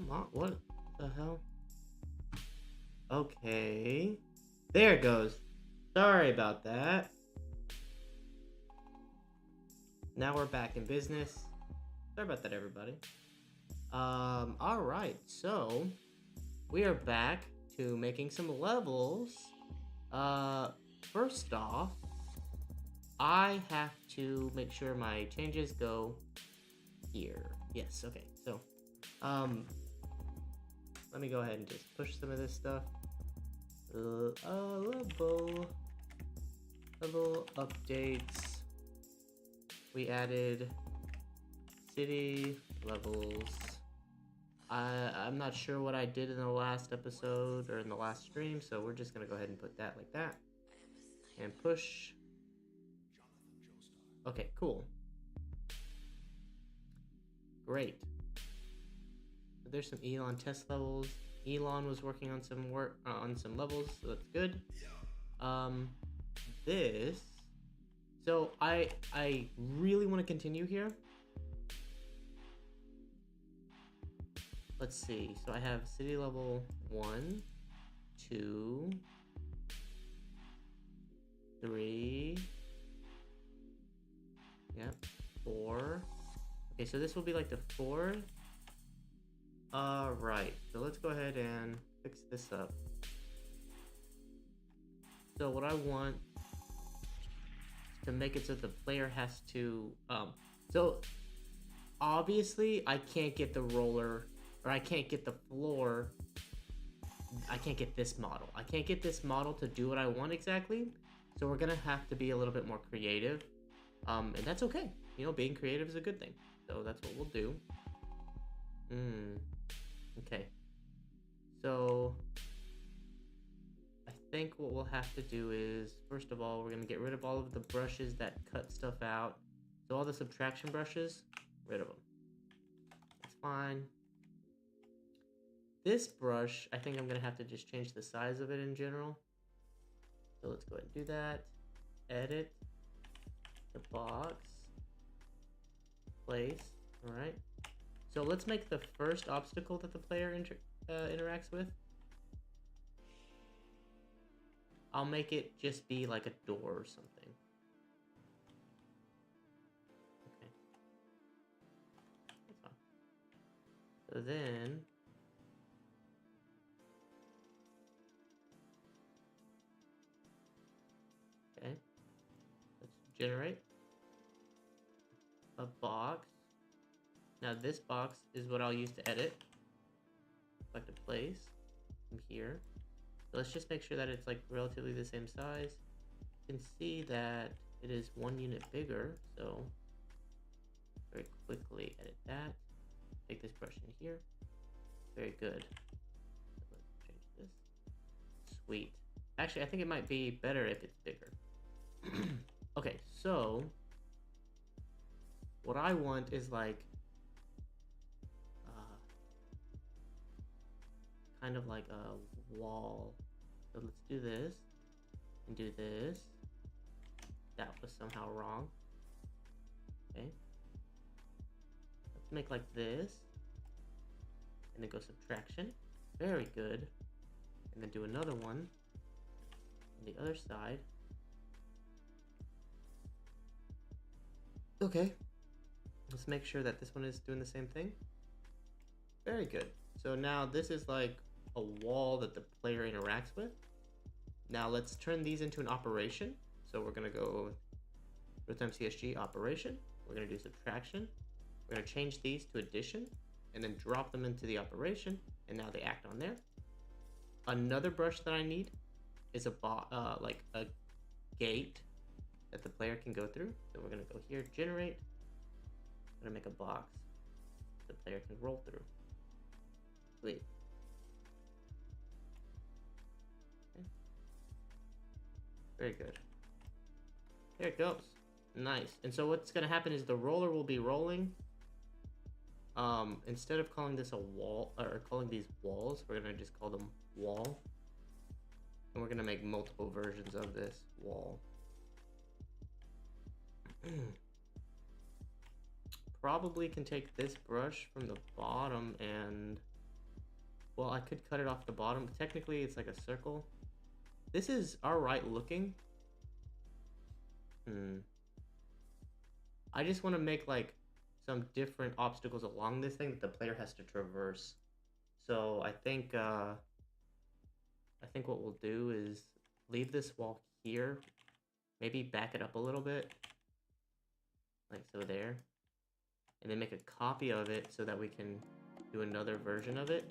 Come on, what the hell? Okay. There it goes. Sorry about that. Now we're back in business. Sorry about that, everybody. Alright, so we are back to making some levels. First off, I have to make sure my changes go here. Yes, okay, so, let me go ahead and just push some of this stuff. Level updates. We added city levels. I'm not sure what I did in the last episode or in the last stream, so we're just gonna go ahead and put that like that. And push. Okay, cool. Great. So there's some Elon test levels. Elon was working on some work on some levels, so that's good. This. So I really want to continue here. Let's see. So I have city level 1, 2, 3. Yep, 4. Okay, so this will be like the 4th. Right. So let's go ahead and fix this up. So what I want is to make it so the player has to, so obviously I can't get the roller, or I can't get the floor. I can't get this model. I can't get this model to do what I want exactly. So we're gonna have to be a little bit more creative. And that's okay. You know, being creative is a good thing. So that's what we'll do. Okay. So I think what we'll have to do is, first of all, we're gonna get rid of all of the brushes that cut stuff out. So all the subtraction brushes, rid of them. That's fine. This brush, I think I'm gonna have to just change the size of it in general. So let's go ahead and do that. Edit the box, place. All right. So let's make the first obstacle that the player interacts with. I'll make it just be like a door or something. Okay. That's fine. So then okay, let's generate a box. Now this box is what I'll use to edit. Select a place from here. So let's just make sure that it's like relatively the same size. You can see that it is 1 unit bigger. So very quickly edit that. Take this brush in here. Very good. So let's change this. Sweet. Actually, I think it might be better if it's bigger. Okay, so what I want is like kind of like a wall. So let's do this and do this. That was somehow wrong. Okay. Let's make like this. And then go subtraction. Very good. And then do another one on the other side. Okay. Let's make sure that this one is doing the same thing. Very good. So now this is like a wall that the player interacts with. Now let's turn these into an operation. So we're gonna go real-time CSG operation. We're gonna do subtraction. We're gonna change these to addition and then drop them into the operation. And now they act on there. Another brush that I need is like a gate that the player can go through. So we're gonna go here, generate. I'm gonna make a box the player can roll through. Sweet. Okay. Very good. There it goes. Nice. And so what's gonna happen is the roller will be rolling. Instead of calling this a wall, or calling these walls, we're gonna just call them wall. And we're gonna make multiple versions of this wall. Probably can take this brush from the bottom and Well, I could cut it off the bottom. Technically, it's like a circle. This is alright looking. I just want to make like some different obstacles along this thing that the player has to traverse. So I think what we'll do is leave this wall here. Maybe back it up a little bit. Like so there. And then make a copy of it so that we can do another version of it.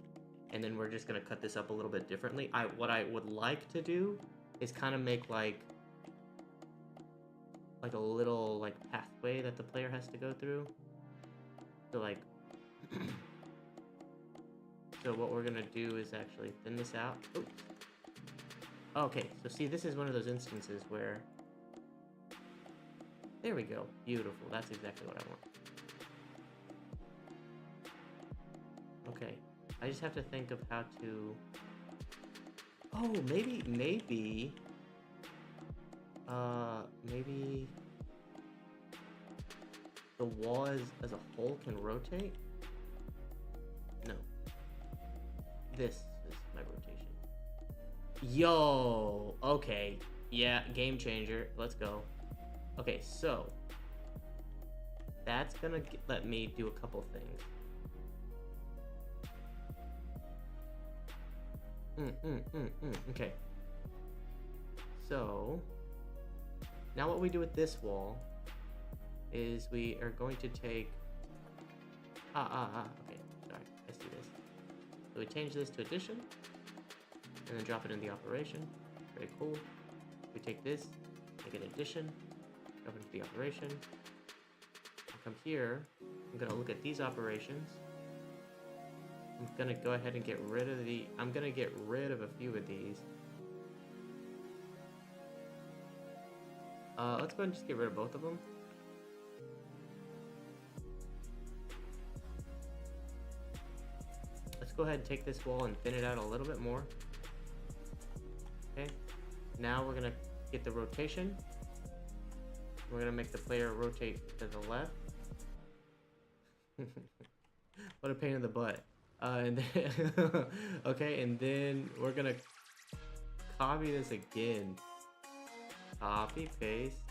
And then we're just gonna cut this up a little bit differently. What I would like to do is kind of make like a little like pathway that the player has to go through. So like so what we're gonna do is actually thin this out. Oops. Okay, so see, this is one of those instances where there we go. Beautiful. That's exactly what I want. Okay. I just have to think of how to... Oh, maybe... maybe the wall as a whole can rotate? No. This is my rotation. Yo! Okay. Yeah, game changer. Let's go. Okay, so... that's gonna let me do a couple things. Okay. So... now what we do with this wall is we are going to take... okay, sorry, I see this. So we change this to addition, and then drop it in the operation. Very cool. We take this, make an addition, drop it into the operation. I'll come here, I'm gonna look at these operations. I'm gonna go ahead and get rid of I'm gonna get rid of a few of these. Let's go ahead and just get rid of both of them. Let's go ahead and take this wall and thin it out a little bit more. Okay. Now we're gonna get the rotation. We're gonna make the player rotate to the left. What a pain in the butt. And then okay, and then we're gonna copy this again. Copy, paste.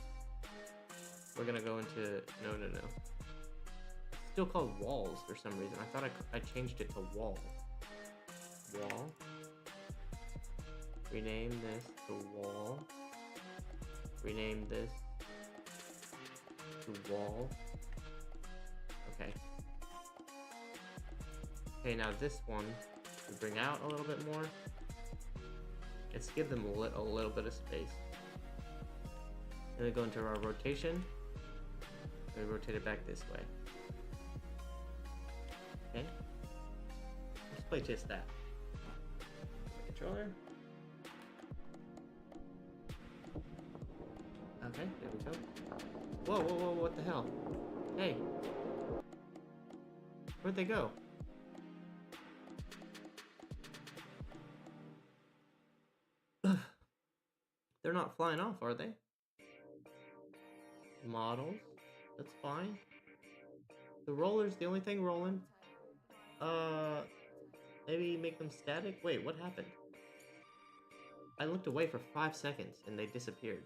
We're gonna go into no. It's still called walls for some reason. I thought I changed it to wall. Wall. Rename this to wall. Rename this to wall. Okay. Okay, now this one, we bring out a little bit more. Let's give them a little bit of space. And then go into our rotation. And we rotate it back this way. Okay. Let's play just that. Controller. Okay, there we go. Whoa, what the hell? Hey. Where'd they go? They're not flying off, are they? Models. That's fine. The roller's the only thing rolling. Maybe make them static? Wait, what happened? I looked away for 5 seconds and they disappeared.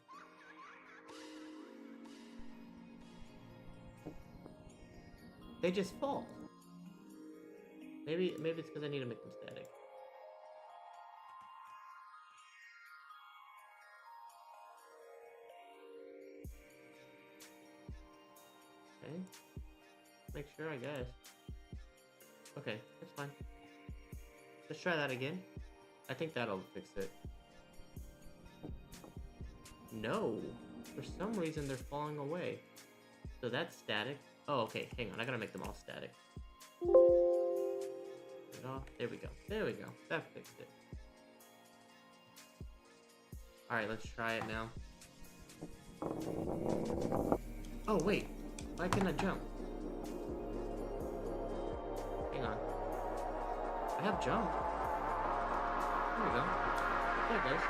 They just fall. Maybe it's because I need to make them static. Okay. Make sure, I guess. Okay, that's fine. Let's try that again. I think that'll fix it. No! For some reason they're falling away. So that's static. Oh, okay, hang on. I gotta make them all static. Turn it off. There we go. There we go. That fixed it. Alright, let's try it now. Oh, wait. Why can't I jump? Hang on. I have jump. There we go. There it goes.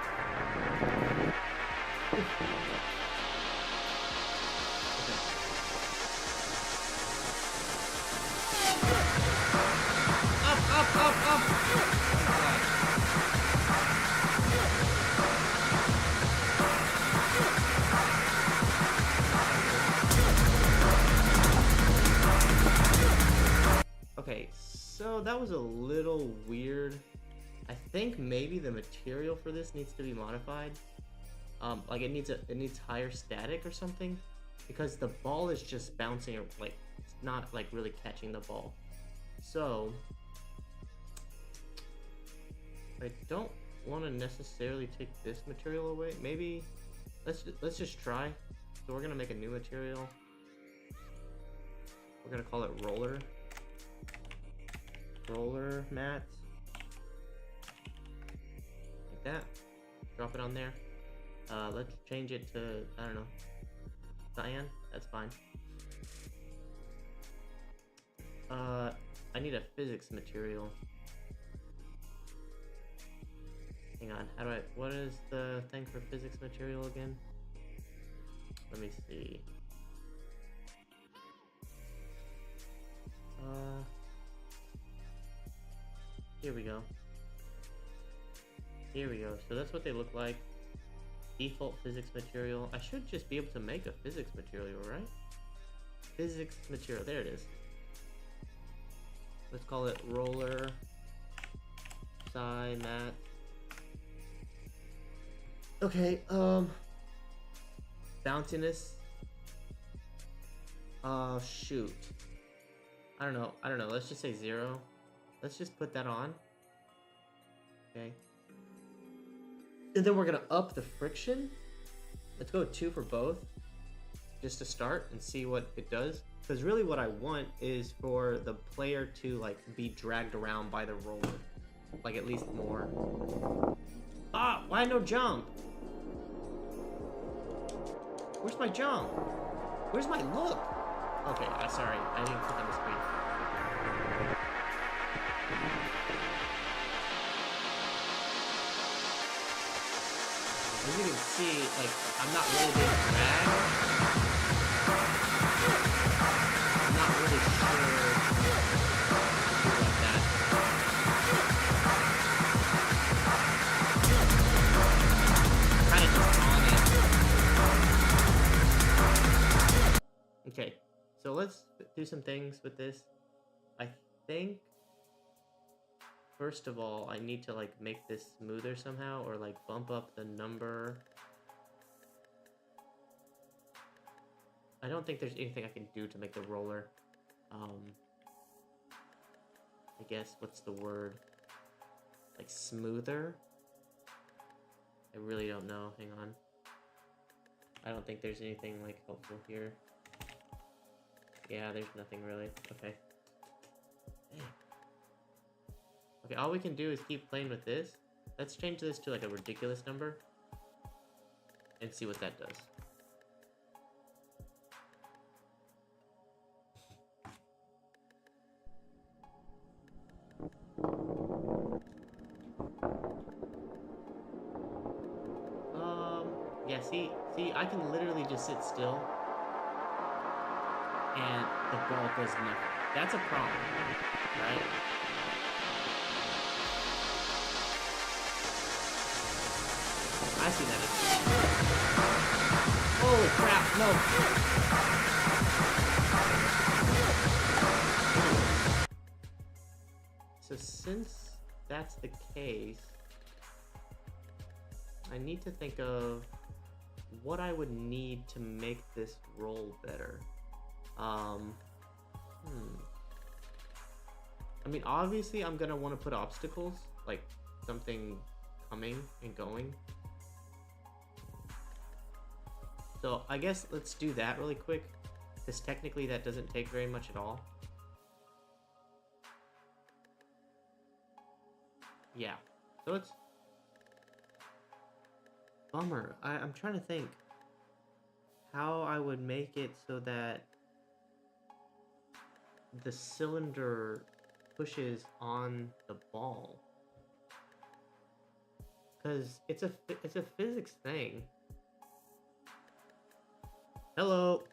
up! Okay, so that was a little weird. I think maybe the material for this needs to be modified. Like it needs higher static or something, because the ball is just bouncing, like it's not like really catching the ball. So I don't want to necessarily take this material away. Maybe let's just try. So we're gonna make a new material. We're gonna call it roller mat, like that. Drop it on there. Let's change it to, I don't know, cyan. That's fine. I need a physics material. Hang on, what is the thing for physics material again? Let me see. Here we go. Here we go. So that's what they look like. Default physics material. I should just be able to make a physics material, right? Physics material. There it is. Let's call it roller sci mat. Okay, bounciness. Shoot. I don't know. Let's just say 0. Let's just put that on. Okay. And then we're gonna up the friction. Let's go 2 for both, just to start and see what it does. Because really what I want is for the player to like be dragged around by the roller. Like at least more. Ah, why no jump? Where's my jump? Where's my look? Okay, sorry, I didn't click on the screen. As you can see, like, I'm not really being dragged. I'm not really sure like that. Kind of just on it. Okay, so let's do some things with this. I think first of all, I need to like make this smoother somehow, or like bump up the number. I don't think there's anything I can do to make the roller, I guess, what's the word? Like smoother? I really don't know, hang on. I don't think there's anything like helpful here. Yeah, there's nothing really, okay. Dang. Okay, all we can do is keep playing with this. Let's change this to like a ridiculous number and see what that does. Yeah, see, I can literally just sit still and the ball does nothing. That's a problem, right? I see that. Holy crap, no. So since that's the case, I need to think of what I would need to make this roll better. I mean, obviously I'm gonna want to put obstacles, like something coming and going. So I guess let's do that really quick, because technically that doesn't take very much at all. Yeah, so it's bummer. I'm trying to think how I would make it so that the cylinder pushes on the ball, because it's a physics thing. Hello.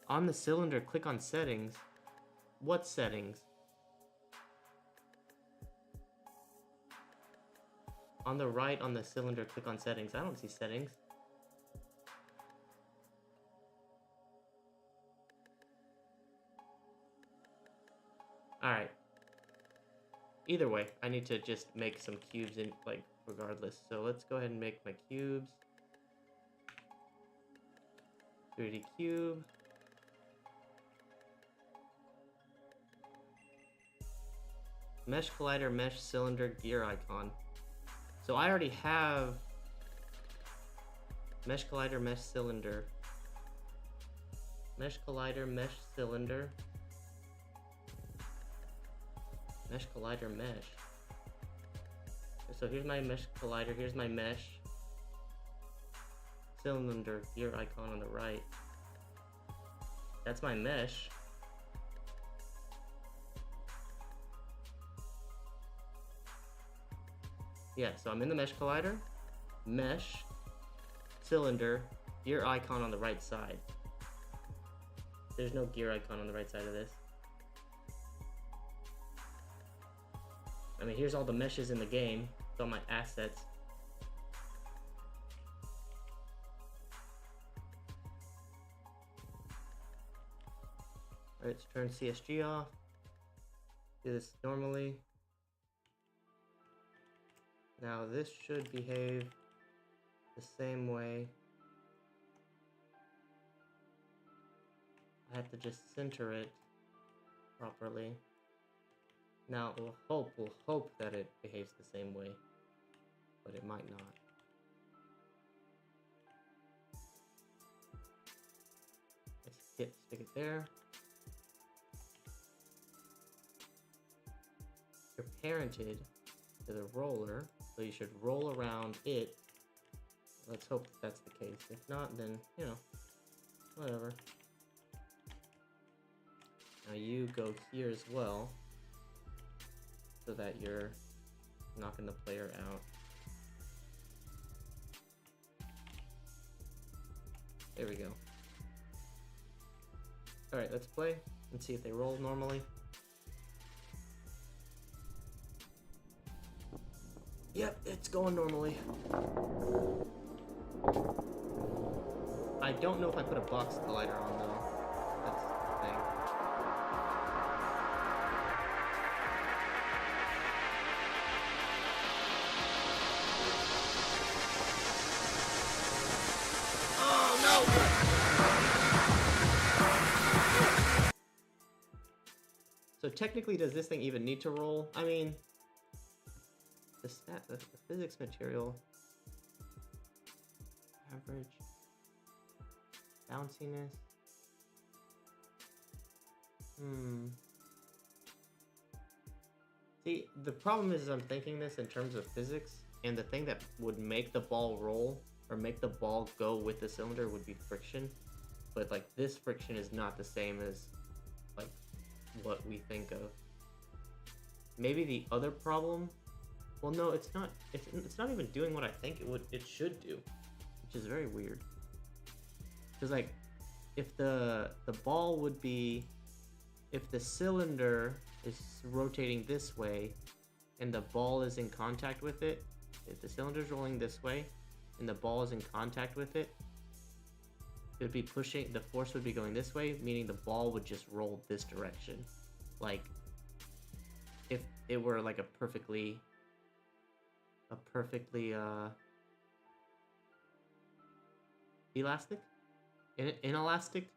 On the cylinder, click on settings. What settings? on the right on the cylinder, click on settings. I don't see settings. Alright. Either way, I need to just make some cubes in, like, regardless. So let's go ahead and make my cubes. 3D cube. Mesh collider, mesh cylinder, gear icon. So I already have mesh collider, mesh cylinder. Mesh collider, mesh cylinder. Mesh collider, mesh. So here's my mesh collider, here's my mesh cylinder gear icon on the right. That's my mesh. Yeah, so I'm in the mesh collider, mesh, cylinder, gear icon on the right side. There's no gear icon on the right side of this. I mean, here's all the meshes in the game. It's all my assets. Alright, let's turn CSG off. Do this normally. Now this should behave the same way. I have to just center it properly. Now we'll hope that it behaves the same way, but it might not. Let's stick it there. You're parented to the roller, so you should roll around it. Let's hope that that's the case. If not, then, you know, whatever. Now you go here as well, so that you're knocking the player out. There we go. Alright, let's play and see if they roll normally. Yep, it's going normally. I don't know if I put a box collider on though. That's the thing. Oh no! So technically, does this thing even need to roll? I mean, the physics material, average, bounciness. See, the problem is I'm thinking this in terms of physics, and the thing that would make the ball roll or make the ball go with the cylinder would be friction. But like this friction is not the same as like what we think of. Maybe the other problem. Well, no, it's not. It's not even doing what I think it should do, which is very weird. Because like, if the ball would be, if the cylinder is rotating this way, and the ball is in contact with it, if the cylinder's rolling this way, and the ball is in contact with it, it would be pushing. The force would be going this way, meaning the ball would just roll this direction. Like, if it were like a perfectly elastic, inelastic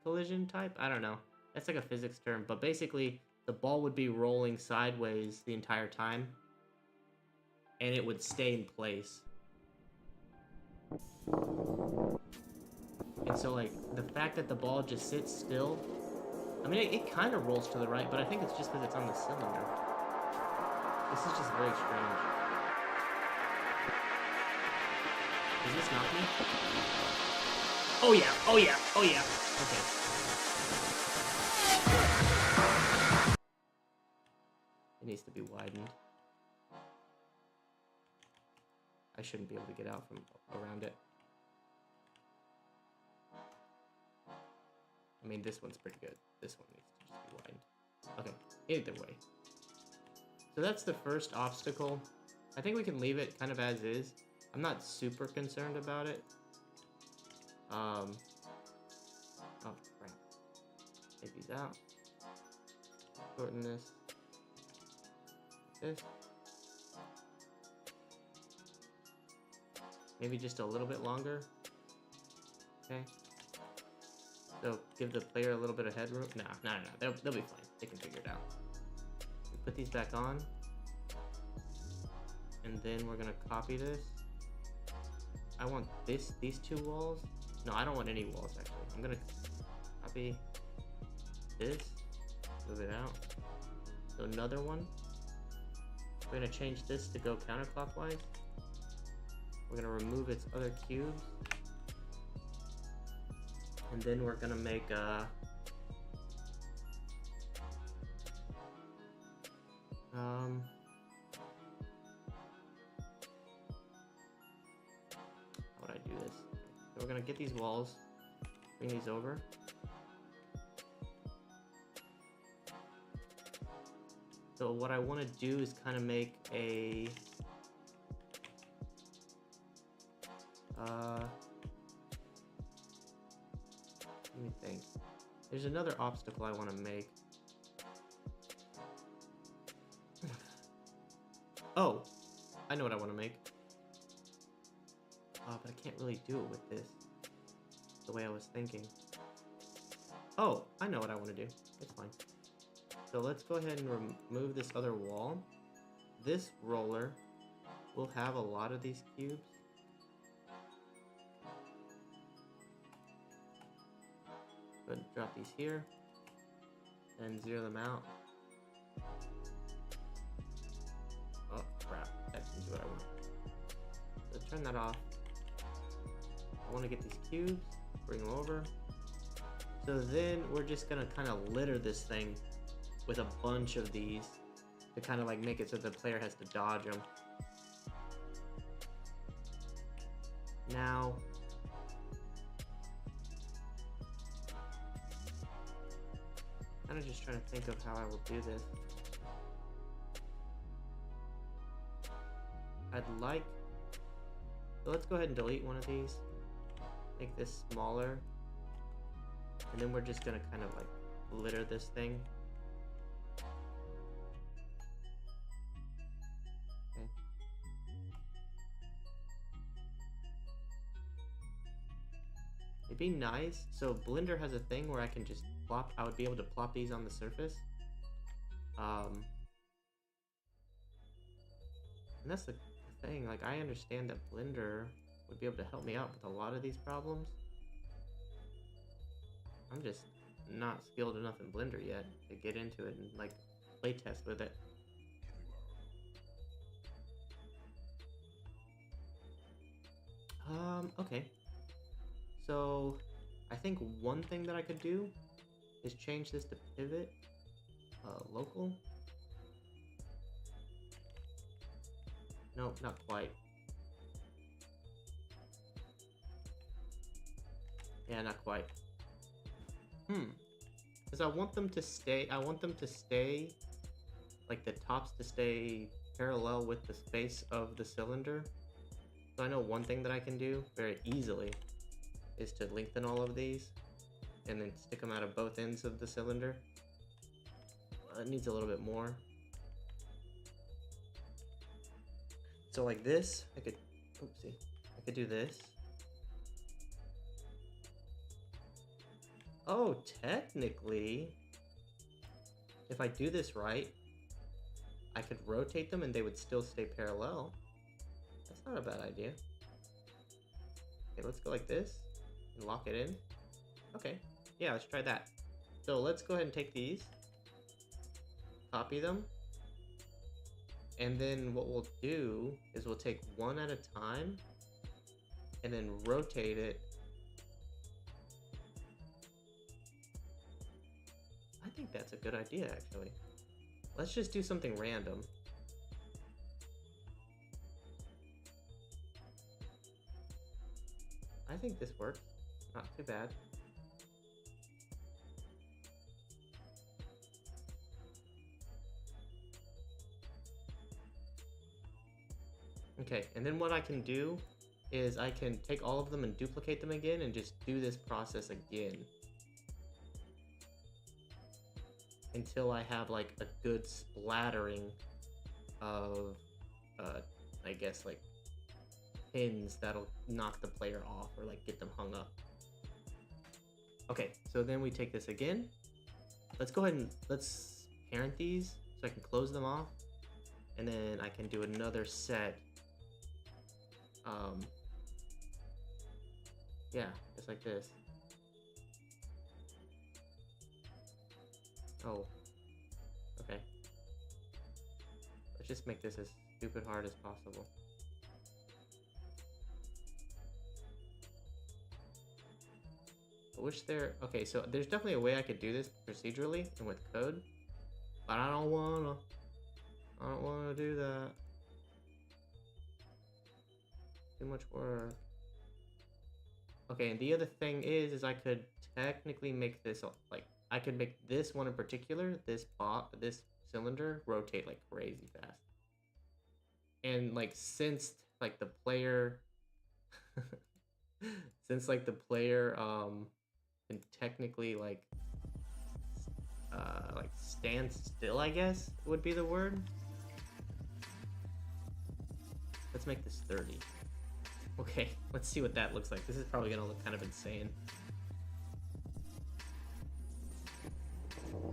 collision type. I don't know. That's like a physics term, but basically the ball would be rolling sideways the entire time, and it would stay in place. And so like the fact that the ball just sits still, I mean it kind of rolls to the right, but I think it's just because it's on the cylinder. This is just very strange. Does this knock me? Oh yeah, oh yeah, oh yeah. Okay. It needs to be widened. I shouldn't be able to get out from around it. I mean, this one's pretty good. This one needs to just be widened. Okay, either way. So that's the first obstacle. I think we can leave it kind of as is. I'm not super concerned about it. Oh, crap. Take these out. Shorten this. This. Maybe just a little bit longer. Okay. So give the player a little bit of headroom. No. They'll be fine. They can figure it out. We put these back on. And then we're gonna copy this. I want these two walls. No, I don't want any walls actually. I'm gonna copy this, move it out. So another one. We're gonna change this to go counterclockwise. We're gonna remove its other cubes. And then we're gonna make how would I do this? So we're gonna get these walls, bring these over. So what I want to do is kind of make a let me think. There's another obstacle I want to make. Oh, I know what I want to make. But I can't really do it with this the way I was thinking. Oh, I know what I want to do. It's fine. So let's go ahead and remove this other wall. This roller will have a lot of these cubes. Go ahead and drop these here and zero them out. Oh crap, that didn't do what I want. So turn that off. I want to get these cubes, bring them over. So then we're just gonna kind of litter this thing with a bunch of these to kind of like make it so the player has to dodge them. Now, kind of just trying to think of how I will do this. I'd like, so let's go ahead and delete one of these, make this smaller, and then we're just gonna kind of like litter this thing. Okay. It'd be nice, so Blender has a thing where I can just plop, I would be able to plop these on the surface. And that's the thing, like I understand that Blender would be able to help me out with a lot of these problems. I'm just not skilled enough in Blender yet to get into it and like play test with it. Okay. So I think one thing that I could do is change this to pivot local. Nope, not quite. Yeah, not quite. Because I want them to stay, like the tops to stay parallel with the space of the cylinder. So I know one thing that I can do very easily is to lengthen all of these and then stick them out of both ends of the cylinder. It needs a little bit more. So like this, I could do this. Oh, technically, if I do this right, I could rotate them and they would still stay parallel. That's not a bad idea. Okay, let's go like this and lock it in. Okay, yeah, let's try that. So let's go ahead and take these, copy them, and then what we'll do is we'll take one at a time and then rotate it. I think that's a good idea, actually. Let's just do something random. I think this works. Not too bad. Okay, and then what I can do is I can take all of them and duplicate them again and just do this process again. Until I have like a good splattering of, I guess like pins that'll knock the player off or like get them hung up. Okay, so then we take this again. Let's go ahead and let's parent these so I can close them off. And then I can do another set. Yeah, just like this. Oh, okay. Let's just make this as stupid hard as possible. I wish there... Okay, so there's definitely a way I could do this procedurally and with code. But I don't wanna do that. Too much work. Okay, and the other thing is I could technically make this, like, I could make this one in particular, this cylinder, rotate like crazy fast. And like, since like the player, can technically like stand still, I guess would be the word. Let's make this 30. Okay, let's see what that looks like. This is probably gonna look kind of insane.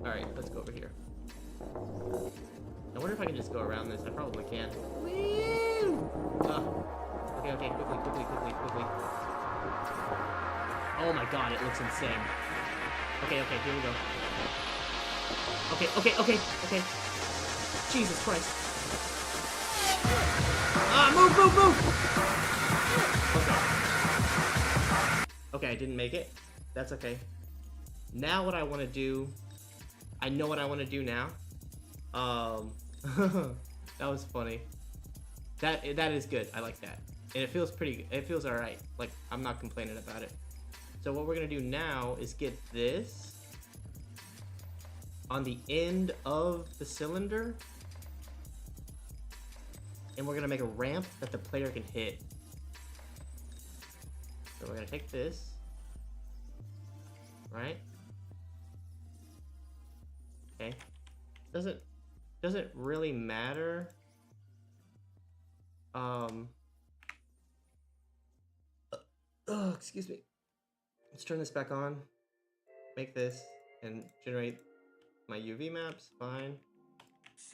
Alright, let's go over here. I wonder if I can just go around this. I probably can. Woo! Okay, quickly. Oh my god, it looks insane. Okay, here we go. Okay. Jesus Christ. Move! Okay, I didn't make it. That's okay. Now what I want to do... I know what I want to do now. That was funny. That is good. I like that. And it feels alright. Like, I'm not complaining about it. So what we're going to do now is get this on the end of the cylinder. And we're going to make a ramp that the player can hit. So we're going to take this. Right? Okay. Doesn't really matter. Excuse me. Let's turn this back on. Make this and generate my UV maps. Fine.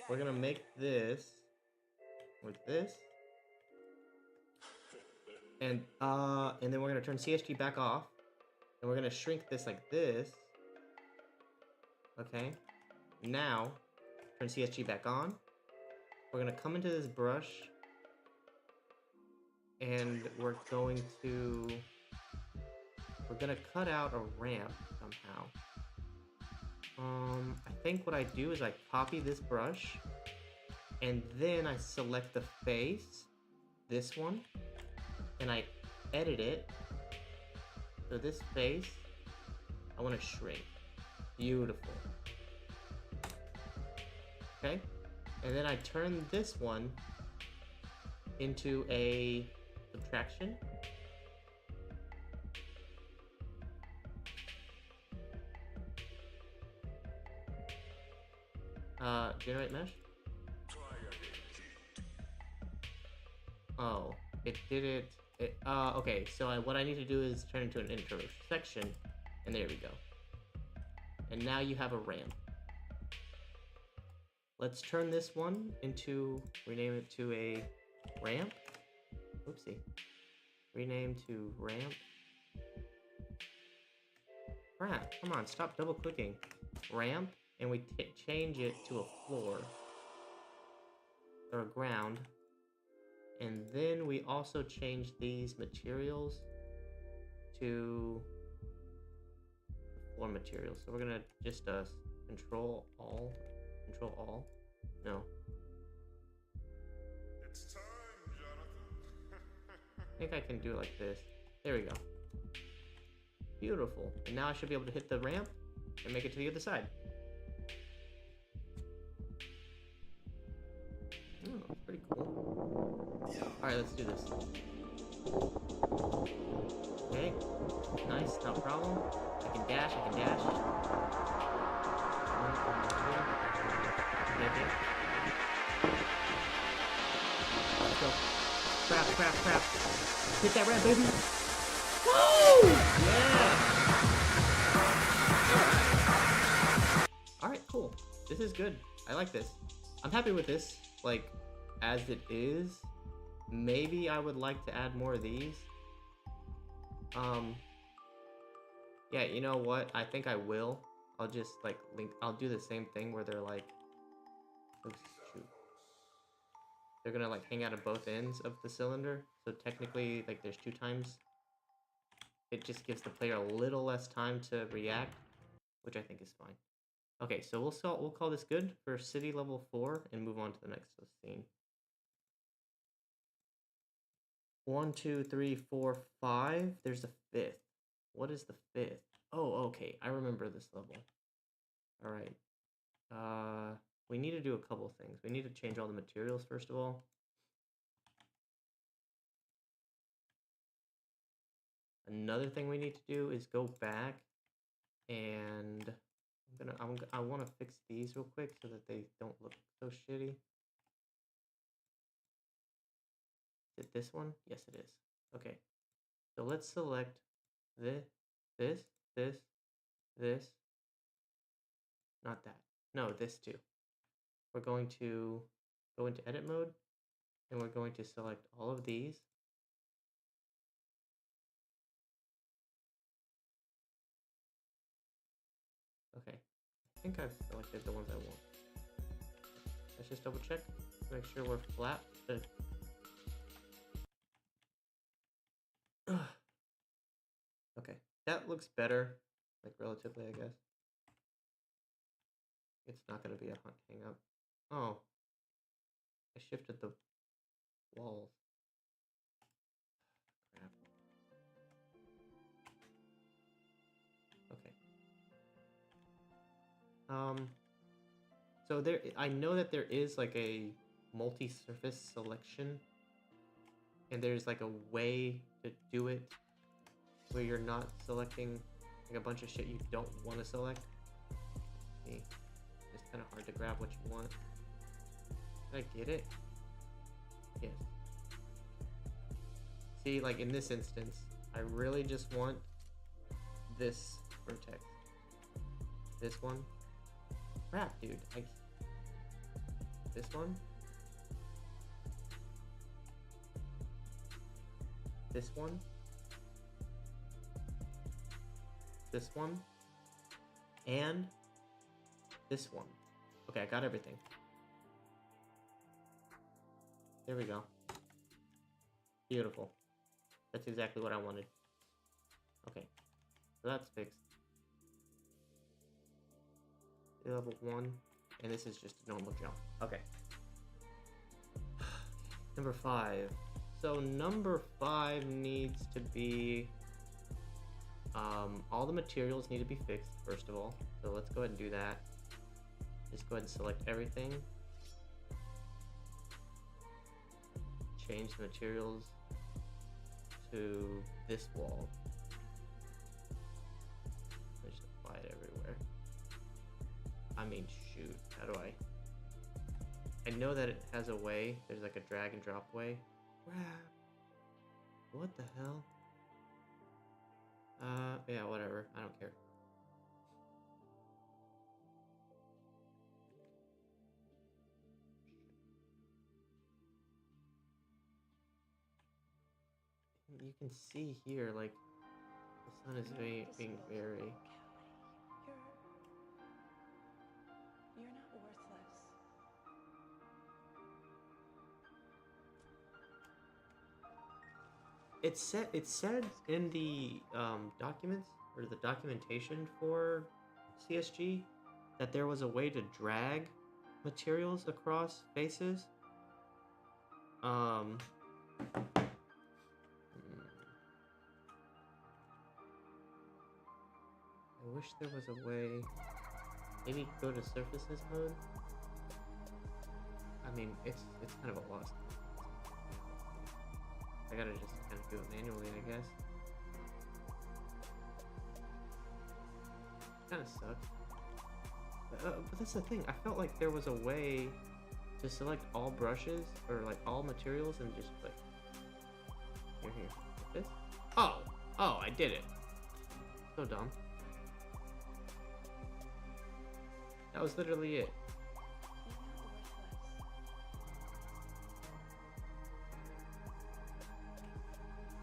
We're gonna make this with this. And then we're gonna turn CSG back off. And we're gonna shrink this like this. Okay. Now, turn CSG back on. We're gonna come into this brush. And we're gonna cut out a ramp somehow. I think what I do is I copy this brush. And then I select the face, this one. And I edit it. So this face, I want to shrink. Beautiful. Okay, and then I turn this one into a subtraction. Generate mesh. Oh, it did it. Okay, so what I need to do is turn into an intersection, and there we go. And now you have a ramp. Let's turn this one into, rename it to a ramp. Oopsie. Rename to ramp. Crap, come on, stop double clicking. Ramp, and we change it to a floor. Or a ground. And then we also change these materials to floor materials. So we're gonna just control all. No. It's time, Jonathan. I think I can do it like this. There we go. Beautiful. And now I should be able to hit the ramp and make it to the other side. Oh, that's pretty cool. Alright, let's do this. Okay, nice, no problem. I can dash, I can dash. Okay, okay. Let's go. Crap, crap, crap. Hit that red, baby. Woo! Yeah! Alright, cool. This is good. I like this. I'm happy with this, like, as it is. Maybe I would like to add more of these. Yeah, you know what? I think I will. I'll just, like, I'll do the same thing where they're, like, oops, shoot. They're gonna, like, hang out at both ends of the cylinder. So technically, like, there's 2 times. It just gives the player a little less time to react, which I think is fine. Okay, so we'll call this good for city level 4 and move on to the next scene. 1, 2, 3, 4, 5. There's a 5th. What is the 5th? Oh, okay. I remember this level. All right. We need to do a couple things. We need to change all the materials first of all. Another thing we need to do is go back and I want to fix these real quick so that they don't look so shitty. Is it this one? Yes, it is. Okay. So let's select this. Not that. No, this too. We're going to go into edit mode and we're going to select all of these. Okay. I think I've selected the ones I want. Let's just double check. Make sure we're flat. Okay. That looks better. Like relatively, I guess. It's not going to be a hang up. Oh. I shifted the walls. Crap. Okay. So there, I know that there is like a multi-surface selection, and there's like a way to do it where you're not selecting like a bunch of shit you don't want to select. See, it's kind of hard to grab what you want. Did I get it? Yes. See, like in this instance, I really just want this vertex. This one. Crap, dude. This one. This one. This one. And this one. Okay, I got everything. There we go. Beautiful. That's exactly what I wanted. Okay. So that's fixed. Level 1. And this is just a normal jump. Okay. Number 5. So number 5 needs to be... all the materials need to be fixed, first of all. So let's go ahead and do that. Just go ahead and select everything. Change the materials to this wall. Just apply it everywhere. I mean, shoot, how do I know that it has a way. There's like a drag and drop way. What the hell? Yeah, whatever. I don't care. You can see here, like, the sun is being very... You're not worthless. It said in the documents or the documentation for CSG that there was a way to drag materials across faces. I wish there was a way. Maybe go to surfaces mode. I mean, it's kind of a lost. I gotta just kind of do it manually, I guess. Kind of sucks. But that's the thing. I felt like there was a way to select all brushes or like all materials and just like here, like this. Oh, I did it. So dumb. That was literally it.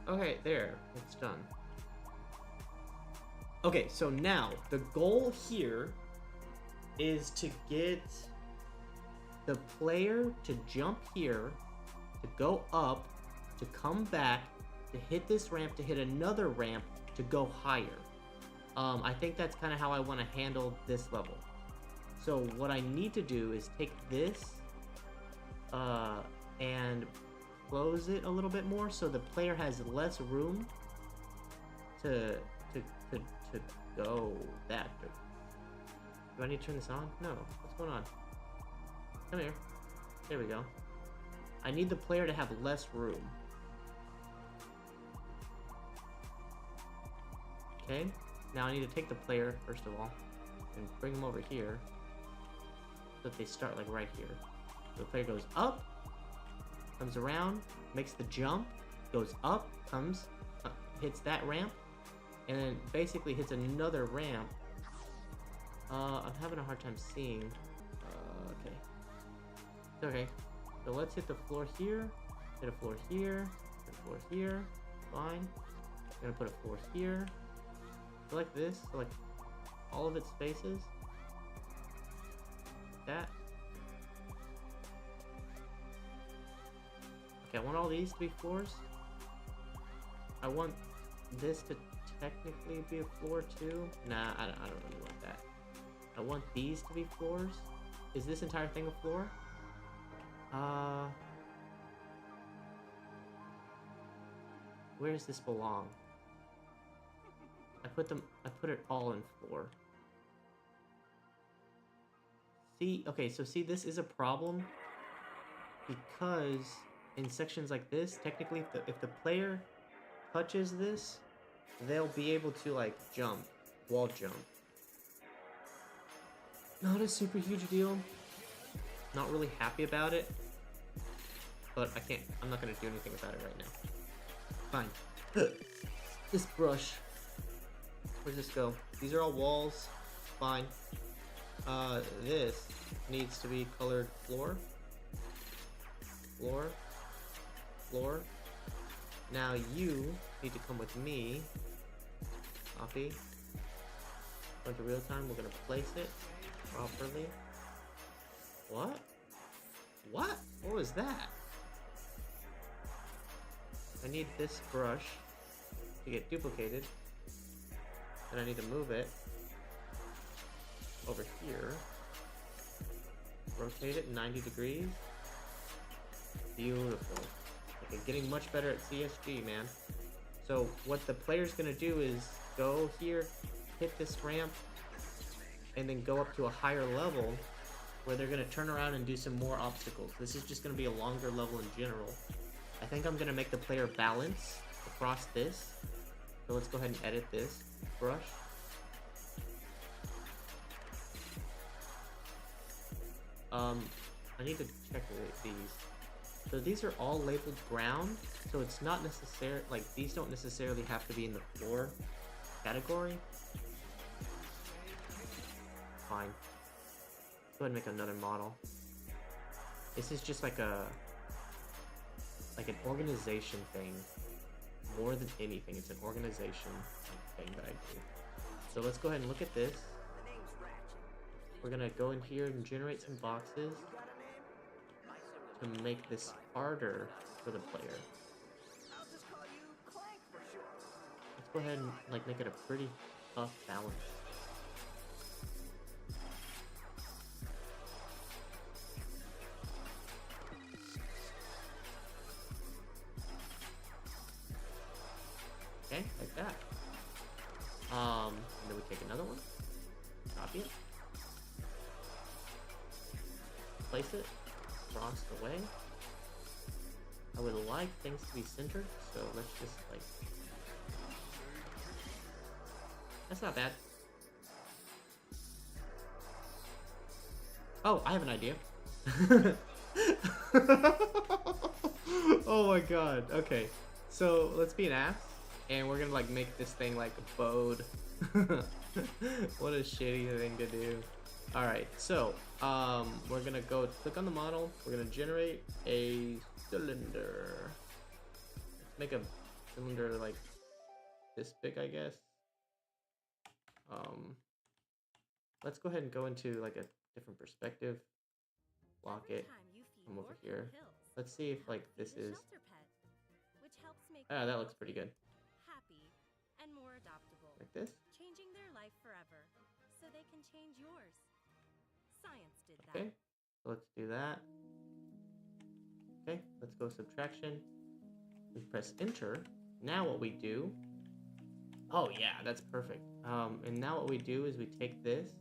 Okay, there. It's done. Okay, so now the goal here is to get the player to jump here, to go up, to come back, to hit this ramp, to hit another ramp, to go higher. I think that's kind of how I want to handle this level. So what I need to do is take this and close it a little bit more so the player has less room to go that. Do I need to turn this on? No. What's going on? Come here. There we go. I need the player to have less room. Okay. Now I need to take the player, first of all, and bring them over here so that they start like right here. So the player goes up, comes around, makes the jump, goes up, comes, hits that ramp, and then basically hits another ramp. I'm having a hard time seeing. Okay. Okay. So let's hit the floor here, hit a floor here, hit a floor here. Fine. I'm gonna put a floor here. Select this, select all of its faces. Like that. Okay, I want all these to be floors. I want this to technically be a floor too. Nah, I don't really want that. I want these to be floors. Is this entire thing a floor? Where does this belong? I put it all in floor. See, okay, so see, this is a problem because in sections like this, technically if the player touches this, they'll be able to like jump, wall jump. Not a super huge deal. Not really happy about it, but I'm not gonna do anything about it right now. Fine. This brush. Where's this go? These are all walls. Fine. This needs to be colored floor. Floor. Floor. Now you need to come with me. Copy. Go into real time. We're gonna place it properly. What? What? What was that? I need this brush to get duplicated. And I need to move it over here. Rotate it 90 degrees. Beautiful. Okay, getting much better at CSG, man. So what the player's gonna do is go here, hit this ramp, and then go up to a higher level where they're gonna turn around and do some more obstacles. This is just gonna be a longer level in general. I think I'm gonna make the player balance across this. So let's go ahead and edit this brush. I need to check these. So these are all labeled ground, so it's not necessary, like these don't necessarily have to be in the floor category. Fine. Go ahead and make another model. This is just like an organization thing. More than anything, it's an organization thing that I do. So let's go ahead and look at this. We're gonna go in here and generate some boxes to make this harder for the player. Let's go ahead and like make it a pretty tough balance. Okay, like that. And then we take another one, copy it, place it across the way. I would like things to be centered, so let's just like... That's not bad. Oh, I have an idea. Oh my god. Okay. So let's be an ass and we're gonna like make this thing like bowed. What a shitty thing to do. Alright, so we're gonna go click on the model, we're gonna generate a cylinder. Let's make a cylinder like this big, I guess. Let's go ahead and go into like a different perspective. Lock it. Come over here. Let's see if like this is... Ah, that looks pretty good. Happy and more adoptable. Like this? Changing their life forever so they can change yours. Science did that. Okay, so let's do that. Okay, let's go subtraction. We press enter. Now what we do... Oh yeah, that's perfect. And now what we do is we take this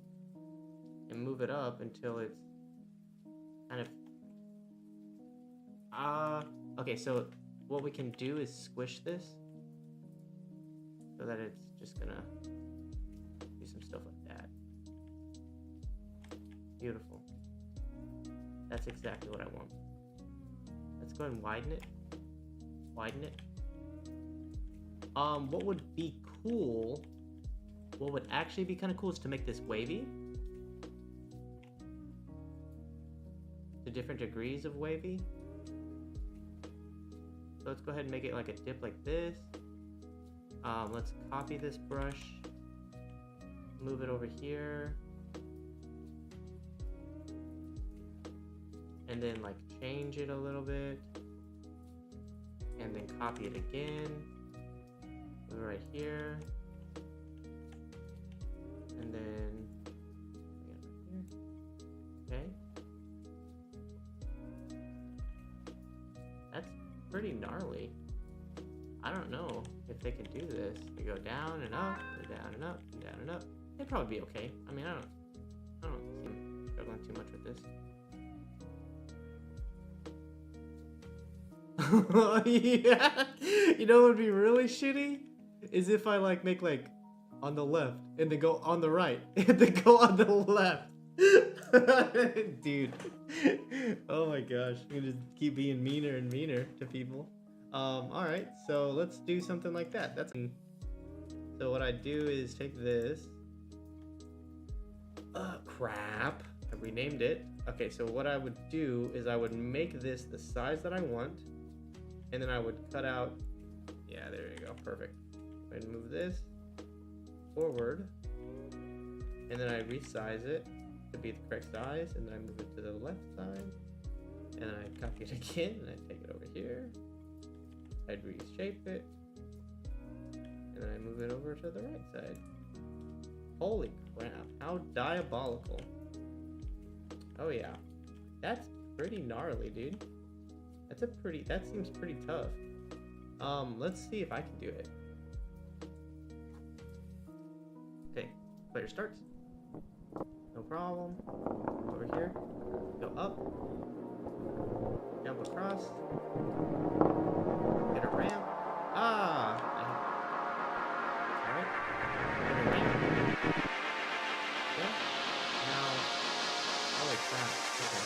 and move it up until it's kind of... okay, so what we can do is squish this so that it's just gonna do some stuff like that. Beautiful. That's exactly what I want. Let's go ahead and widen it. Widen it. What would be cool, what would actually be kind of cool is to make this wavy. To different degrees of wavy. So let's go ahead and make it like a dip like this. Let's copy this brush. Move it over here. And then like change it a little bit. And then copy it again. Move it right here. And then okay. That's pretty gnarly. I don't know if they can do this. They go down and up, and down and up, and down and up. They'd probably be okay. I mean, I don't seem struggling too much with this. Yeah. You know what would be really shitty? Is if I like make like on the left and then go on the right and then go on the left. Dude. Oh my gosh. I'm gonna just keep being meaner and meaner to people. Alright, so let's do something like that. So what I do is take this. Crap. I renamed it. Okay, so what I would do is I would make this the size that I want. And then I would cut out, yeah, there you go, perfect. And move this forward, and then I resize it to be the correct size, and then I move it to the left side, and then I copy it again, and I take it over here, I'd reshape it, and then I move it over to the right side. Holy crap, how diabolical. Oh yeah, that's pretty gnarly, dude. That seems pretty tough. Let's see if I can do it. Okay, player starts. No problem. Over here. Go up. Jump across. Get a ramp. Ah! Alright. Get a ramp. Okay. Now, holy crap. Okay.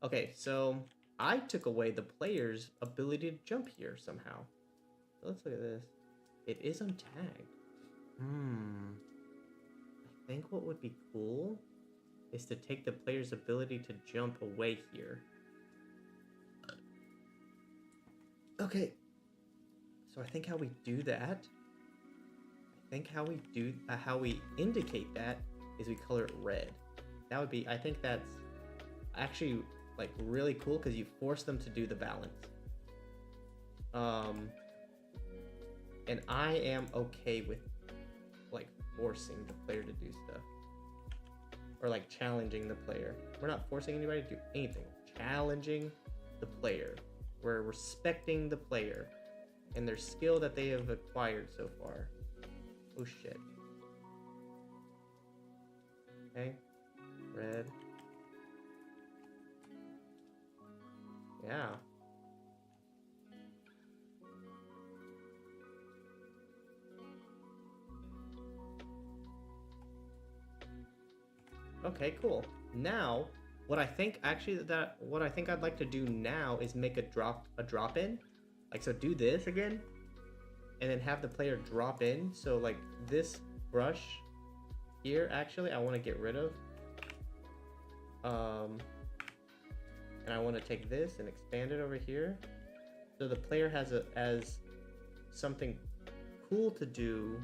Okay, so I took away the player's ability to jump here somehow. Let's look at this. It is untagged. I think what would be cool is to take the player's ability to jump away here. Okay. So I think how we do that, how we indicate that is we color it red. That would be, I think that's actually like really cool because you force them to do the balance. And I am okay with like forcing the player to do stuff. or like challenging the player. We're not forcing anybody to do anything. Challenging the player. We're respecting the player and their skill that they have acquired so far. Oh shit. Okay. Red. Yeah. Okay, cool. Now, what I think I'd like to do now is make a drop in. Like, so do this again and then have the player drop in. So like this brush here, actually, I want to get rid of. And I want to take this and expand it over here. So the player has something cool to do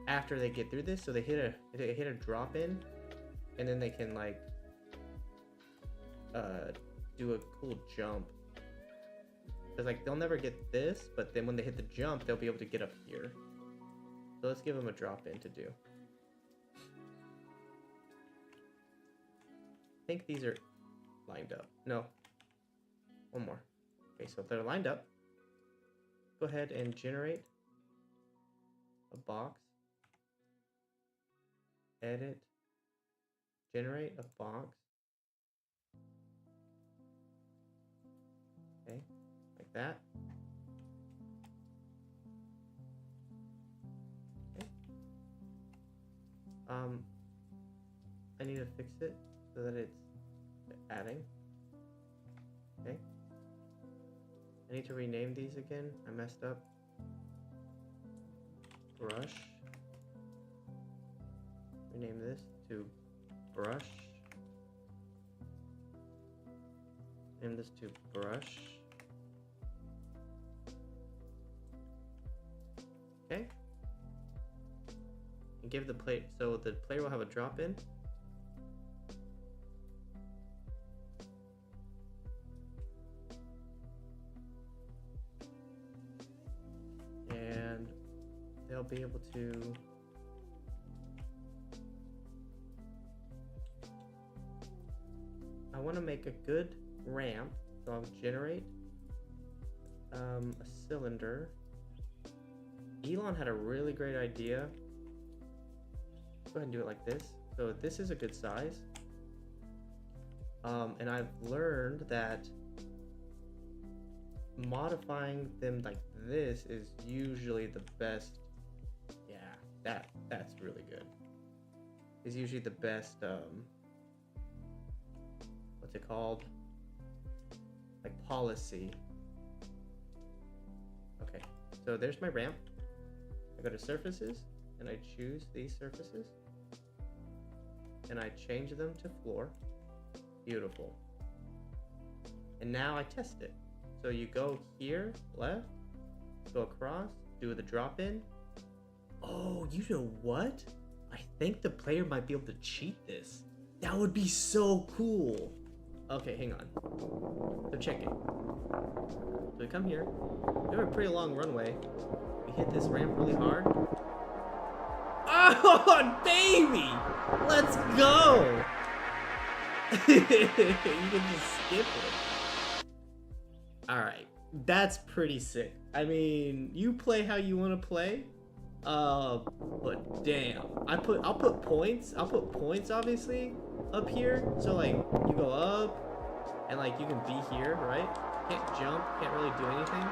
after they get through this. So they hit a drop in, and then they can like do a cool jump. Because like they'll never get this, but then when they hit the jump, they'll be able to get up here. So let's give them a drop in to do. I think these are lined up. No. One more. Okay, so if they're lined up, go ahead and generate a box. Edit. Generate a box. Okay, like that. Okay. I need to fix it so that it's adding. Okay. I need to rename these again. I messed up. Brush. Rename this to brush. Name this to brush. Okay. And give the player, so the player will have a drop in. And they'll be able to I want to make a good ramp, so I'll generate a cylinder. Elon had a really great idea. Go ahead and do it like this. So this is a good size. And I've learned that modifying them like this is usually the best. Yeah, that's really good. Is usually the best what's it called? Like policy. Okay, so there's my ramp. I go to surfaces and I choose these surfaces and I change them to floor. Beautiful. And now I test it. So you go here, left, go across, do the drop in. Oh, you know what? I think the player might be able to cheat this. That would be so cool. Okay, hang on. So check it. So we come here. We have a pretty long runway. We hit this ramp really hard. Oh, baby! Let's go! You can just skip it. Alright, that's pretty sick. I mean, you play how you want to play. But damn. I'll put points obviously up here. So like you go up and like you can be here, right? Can't jump, can't really do anything.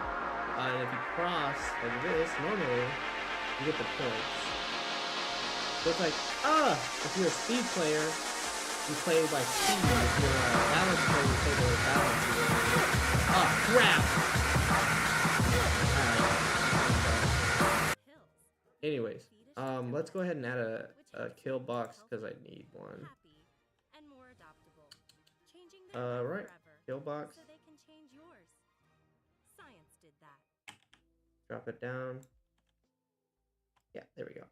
And if you cross like this, normally you get the points. So it's like, if you're a speed player, you play by speed. If you're a balance player, you play by balance. Oh crap! Anyways, let's go ahead and add a kill box because I need one. Right, kill box. So they can change yours. Science did that. Drop it down. Yeah, there we go.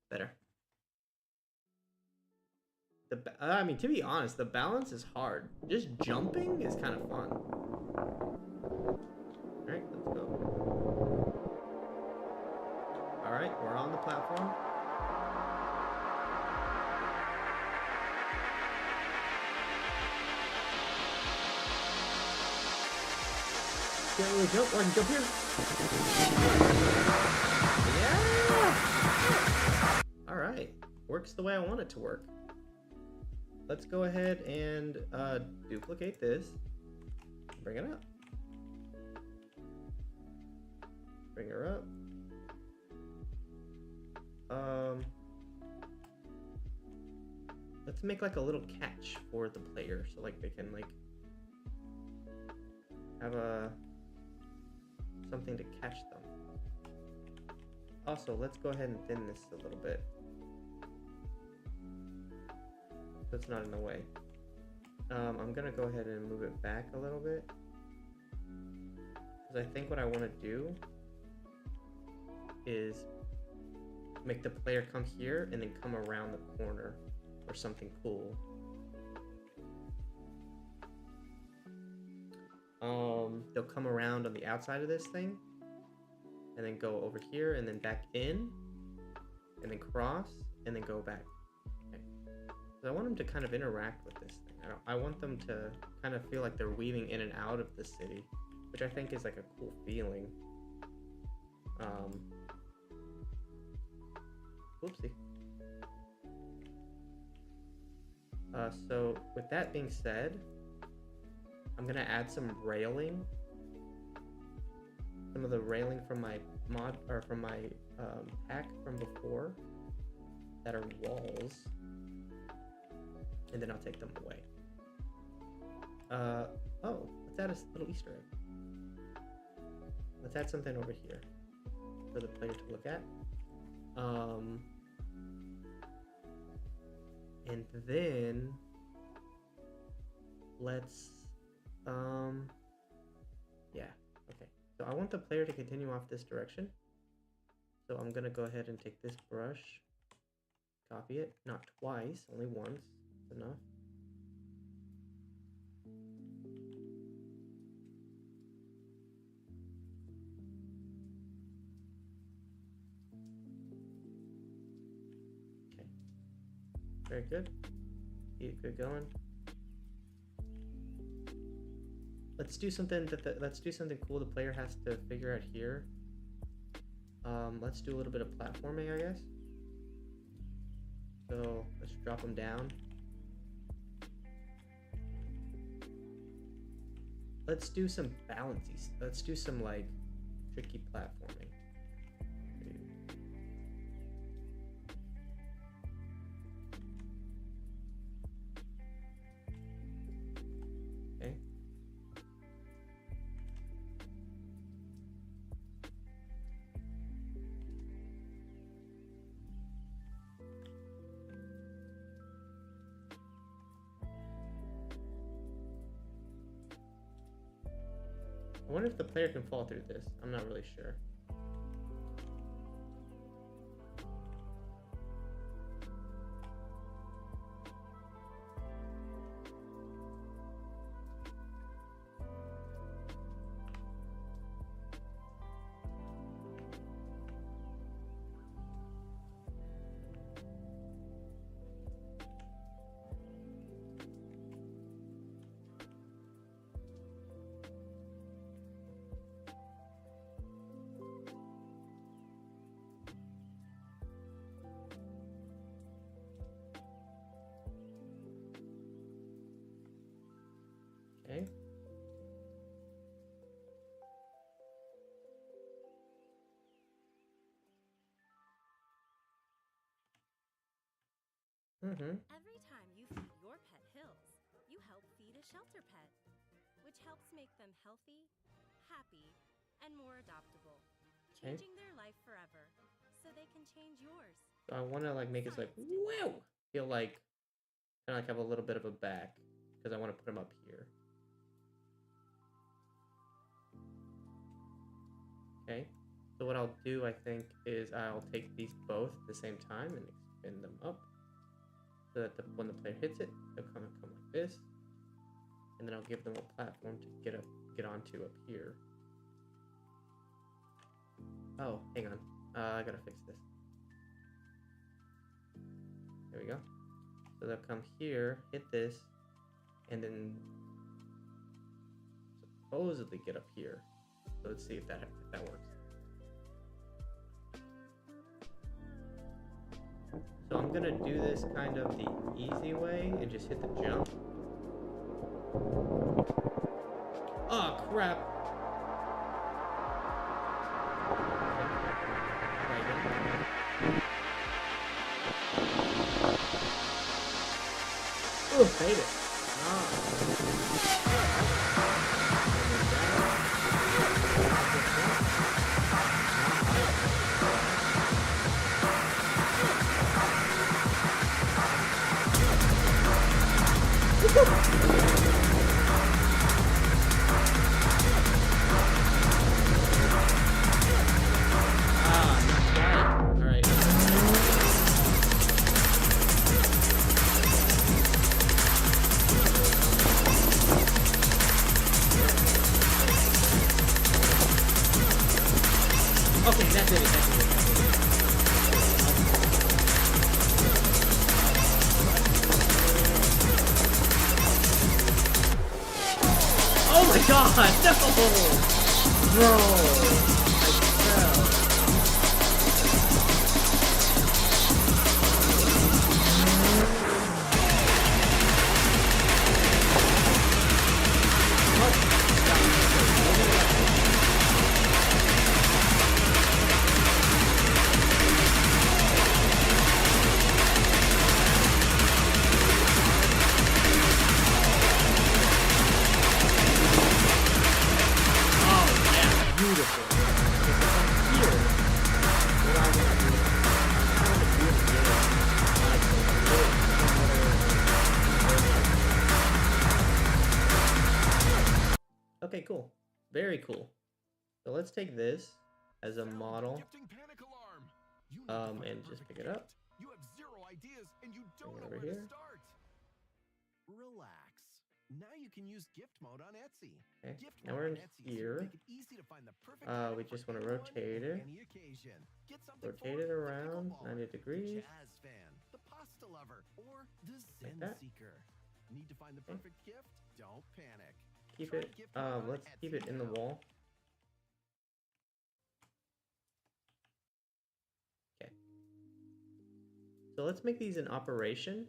Better. I mean, to be honest, the balance is hard. Just jumping is kind of fun. Alright, let's go. Alright, we're on the platform. Can't really jump. Oh, I can jump here. Yeah! Alright. Works the way I want it to work. Let's go ahead and duplicate this. Bring it up. Bring her up. Let's make like a little catch for the player, so like they can like have something to catch them. Also, let's go ahead and thin this a little bit, so it's not in the way. I'm gonna go ahead and move it back a little bit, because I think what I want to do is make the player come here and then come around the corner or something cool. They'll come around on the outside of this thing and then go over here and then back in and then cross and then go back. Okay. So I want them to kind of interact with this thing. I want them to kind of feel like they're weaving in and out of the city, which I think is like a cool feeling. Oopsie. So with that being said, I'm gonna add some railing, some of the railing from my mod or from my pack from before that are walls, and then I'll take them away. Oh, let's add a little Easter egg. Let's add something over here for the player to look at. And then let's, yeah, okay. So I want the player to continue off this direction. So I'm gonna go ahead and take this brush, copy it, not twice, only once, that's enough. Very good. Keep it going. Let's do something let's do something cool the player has to figure out here. Let's do a little bit of platforming, I guess. So let's drop them down. Let's do some balances. Let's do some like tricky platforming. I wonder if the player can fall through this. I'm not really sure. Okay. Every time you feed your pet Hills, you help feed a shelter pet, which helps make them healthy, happy, and more adoptable, Okay. changing their life forever, so they can change yours. So I want to like make it like whoa, feel like kind of like have a little bit of a back because I want to put them up here. Okay. So what I'll do, I think, is I'll take these both at the same time and expand them up, so that when the player hits it, they'll kind of come like this, and then I'll give them a platform to get onto up here. Oh, hang on, I gotta fix this. There we go. So they'll come here, hit this, and then supposedly get up here. So let's see if that works. So I'm gonna do this kind of the easy way and just hit the jump. Oh crap! Oh, made it. Okay, that's it. Oh my god, no! Bro! I fell. Beautiful. Here, what I want to do, I want to do it again. Okay, cool. Very cool. So let's take this as a model, and just pick it up. You have zero ideas and you don't Bring it know over where here. to start. Relax. Now you can use gift mode on Etsy. Okay, Gift now mode we're on in Etsy here. Make it easy to find the perfect We item just for want to anyone rotate and it. any occasion. Get something Rotate for it the around pickleballer, 90 degrees. the jazz fan, the pasta lover, or the Like Zen that. seeker. Need to find the Okay. perfect gift? Don't panic. Keep Try it. gift mode on Let's keep Etsy it in the now. wall. Okay. So let's make these in operation.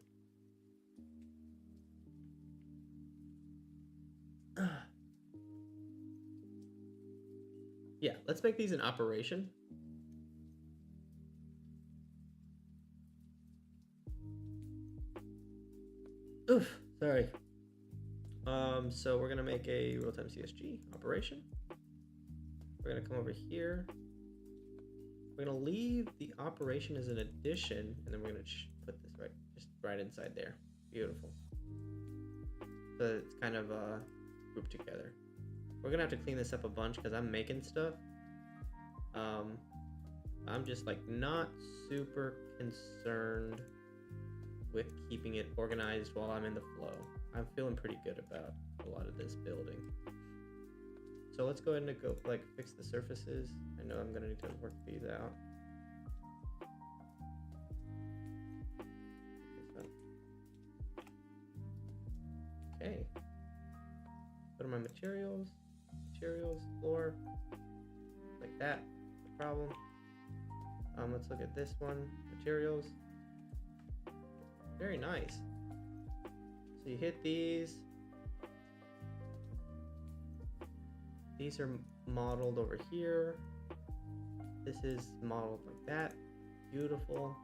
Yeah, let's make these in operation. Oof, sorry. So we're gonna make a real-time CSG operation. We're gonna come over here. We're gonna leave the operation as an addition, and then we're gonna put this just right inside there. Beautiful. So it's kind of grouped together. We're gonna have to clean this up a bunch because I'm making stuff. I'm just like not super concerned with keeping it organized while I'm in the flow. I'm feeling pretty good about a lot of this building. So let's go ahead and go fix the surfaces. I know I'm gonna need to work these out. Okay. Go to my materials, floor, like that. No problem. Let's look at this one, materials. Very nice. So you hit these. These are modeled over here. This is modeled like that. Beautiful.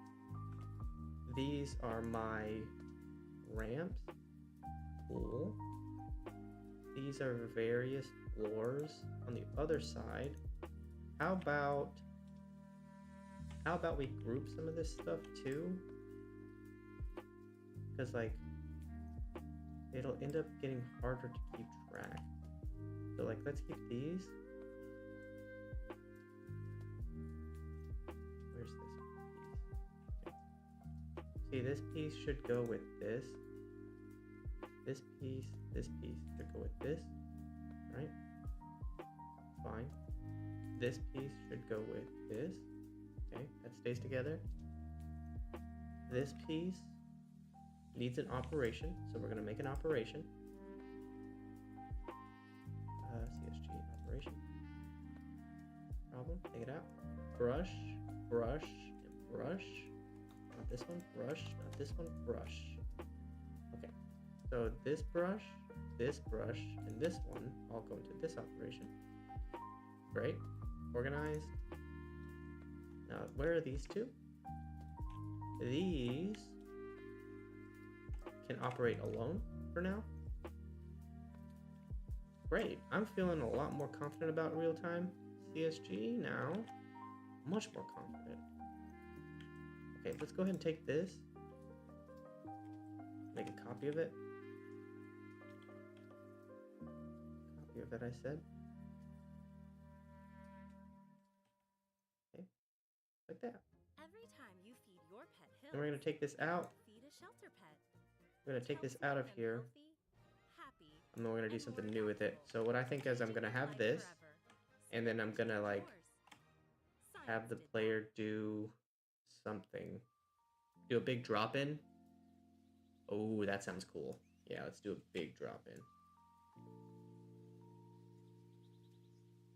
These are my ramps. Cool. These are various floors on the other side. How about we group some of this stuff too? Because like it'll end up getting harder to keep track. So like let's keep these. Where's this piece? Okay. See, this piece should go with this. This piece should go with this, right? Fine. This piece should go with this. Okay, that stays together. This piece needs an operation, so we're gonna make an operation. CSG operation. Take it out. Brush, brush, and brush. Not this one. Brush, not this one. Brush. Okay. So this brush, and this one all go into this operation. Great. Organized. Now, where are these two? These can operate alone for now. Great. I'm feeling a lot more confident about real-time CSG now. Much more confident. Okay, let's go ahead and take this. Make a copy of it. Copy of it, I said. Okay, like that. Every time you feed your pet hills, And we're going to take this out. feed a shelter pet. We're going to take this out of here. Happy, And then we're going to do and something more new with it. So what I think is I'm going to have Life this. forever. And then I'm going to like Science have the did that. player do something. Do a big drop in. Oh, that sounds cool. Yeah, let's do a big drop in.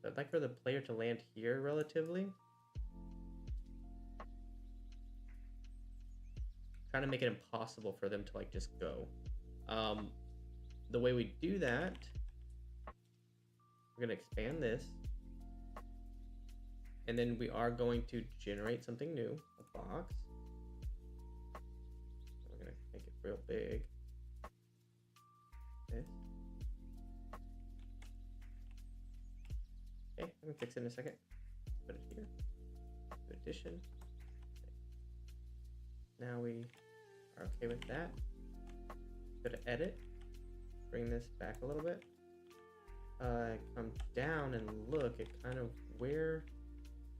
So I'd like for the player to land here relatively. Trying to make it impossible for them to like just go. The way we do that, we're going to expand this. And then we are going to generate something new, a box. We're going to make it real big. This. Okay, I'm going to fix it in a second. Put it here. Do addition. Now we are okay with that. Go to edit. Bring this back a little bit. Come down and look at kind of where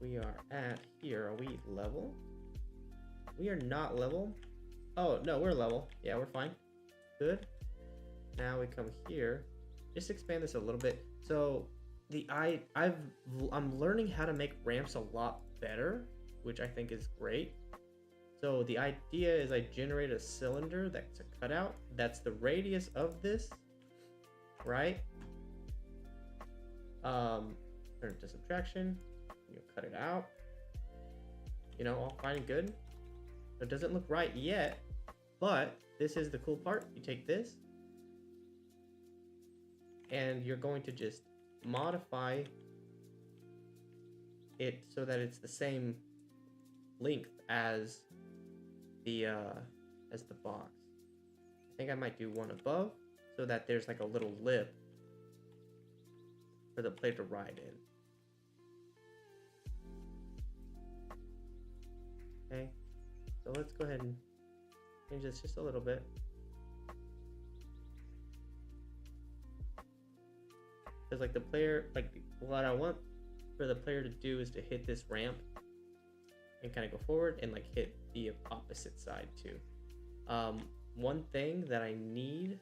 we are at here. Are we level? We are not level. Oh, no, we're level. Yeah, we're fine. Good. Now we come here. Just expand this a little bit. So I'm learning how to make ramps a lot better, which I think is great. So the idea is I generate a cylinder that's a cutout. That's the radius of this, right? Turn it to subtraction. You cut it out. You know, all fine and good. It doesn't look right yet, but this is the cool part. You take this, and you're going to just modify it so that it's the same length as the box. I think I might do one above so that there's like a little lip for the player to ride in. Okay, so let's go ahead and change this just a little bit. Because like the player, like what I want for the player to do is to hit this ramp and kind of go forward and like hit the opposite side too. One thing that I need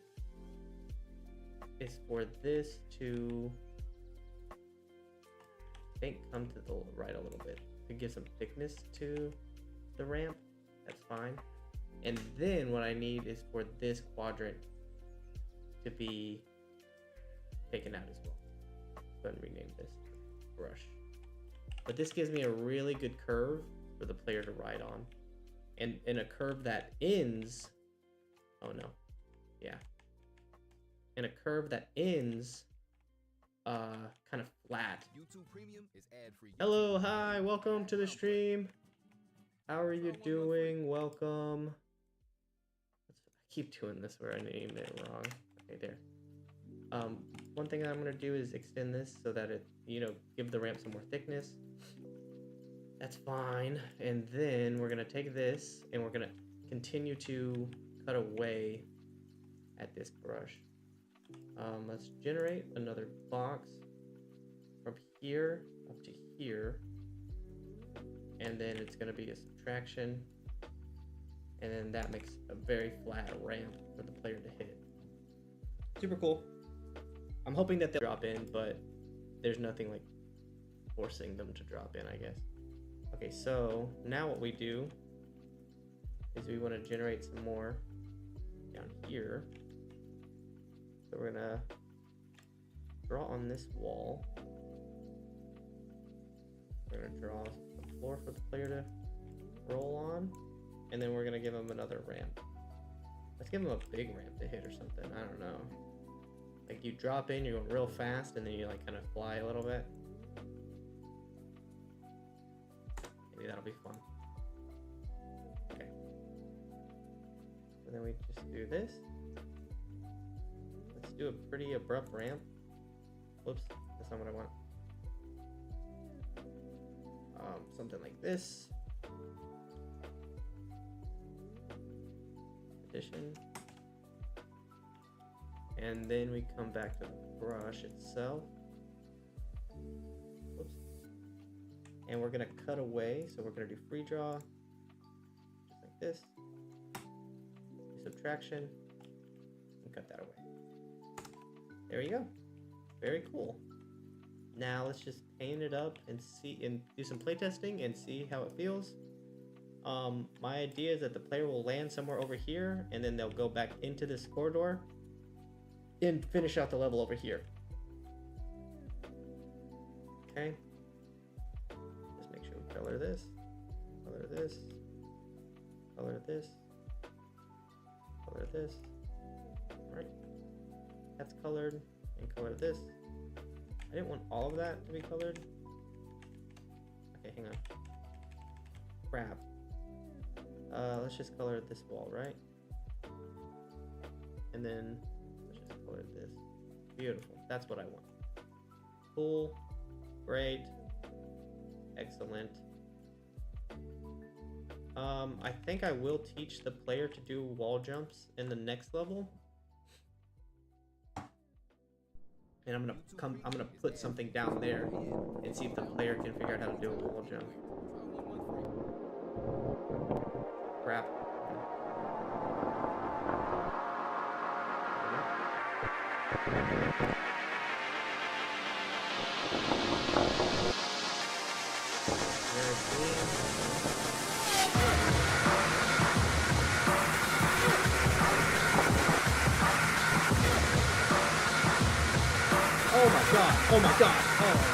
is for this to, I think, come to the right a little bit to give some thickness to the ramp. That's fine. And then what I need is for this quadrant to be taken out as well. Go ahead and rename this brush. But this gives me a really good curve for the player to ride on. And in a curve that ends, oh no, yeah. In a curve that ends kind of flat. YouTube Premium is ad-free. Hello, hi, welcome to the stream. How are you doing? Welcome. I keep doing this where I named it wrong. Okay, there. One thing I'm gonna do is extend this so that it, you know, give the ramp some more thickness. That's fine. And then we're gonna take this and we're gonna continue to cut away at this brush. Let's generate another box from here up to here. And then it's gonna be a subtraction. And then that makes a very flat ramp for the player to hit. Super cool. I'm hoping that they'll drop in, but there's nothing like forcing them to drop in, I guess. Okay, so now what we do is we want to generate some more down here. So we're gonna draw on this wall. We're gonna draw the floor for the player to roll on, and then we're gonna give him another ramp. Let's give him a big ramp to hit or something. I don't know. Like you drop in, you're going real fast, and then you like kind of fly a little bit. Maybe that'll be fun. Okay. So then we just do this. Let's do a pretty abrupt ramp. Whoops, that's not what I want. Something like this. Addition. And then we come back to the brush itself. Whoops. And we're gonna cut away. So we're gonna do free draw, just like this. Do subtraction and cut that away. There you go. Very cool. Now let's just paint it up and see and do some playtesting and see how it feels. My idea is that the player will land somewhere over here, and then they'll go back into this corridor and finish out the level over here. Okay. Just make sure we color this, color this, color this, color this. All right. That's colored, and color this. I didn't want all of that to be colored. Okay, hang on. Crap. Let's just color this wall, right? And then let's just color this. Beautiful. That's what I want. Cool. Great. Excellent. I think I will teach the player to do wall jumps in the next level. And I'm gonna put something down there and see if the player can figure out how to do a wall jump. Crap. Oh my god! Oh my god! Oh.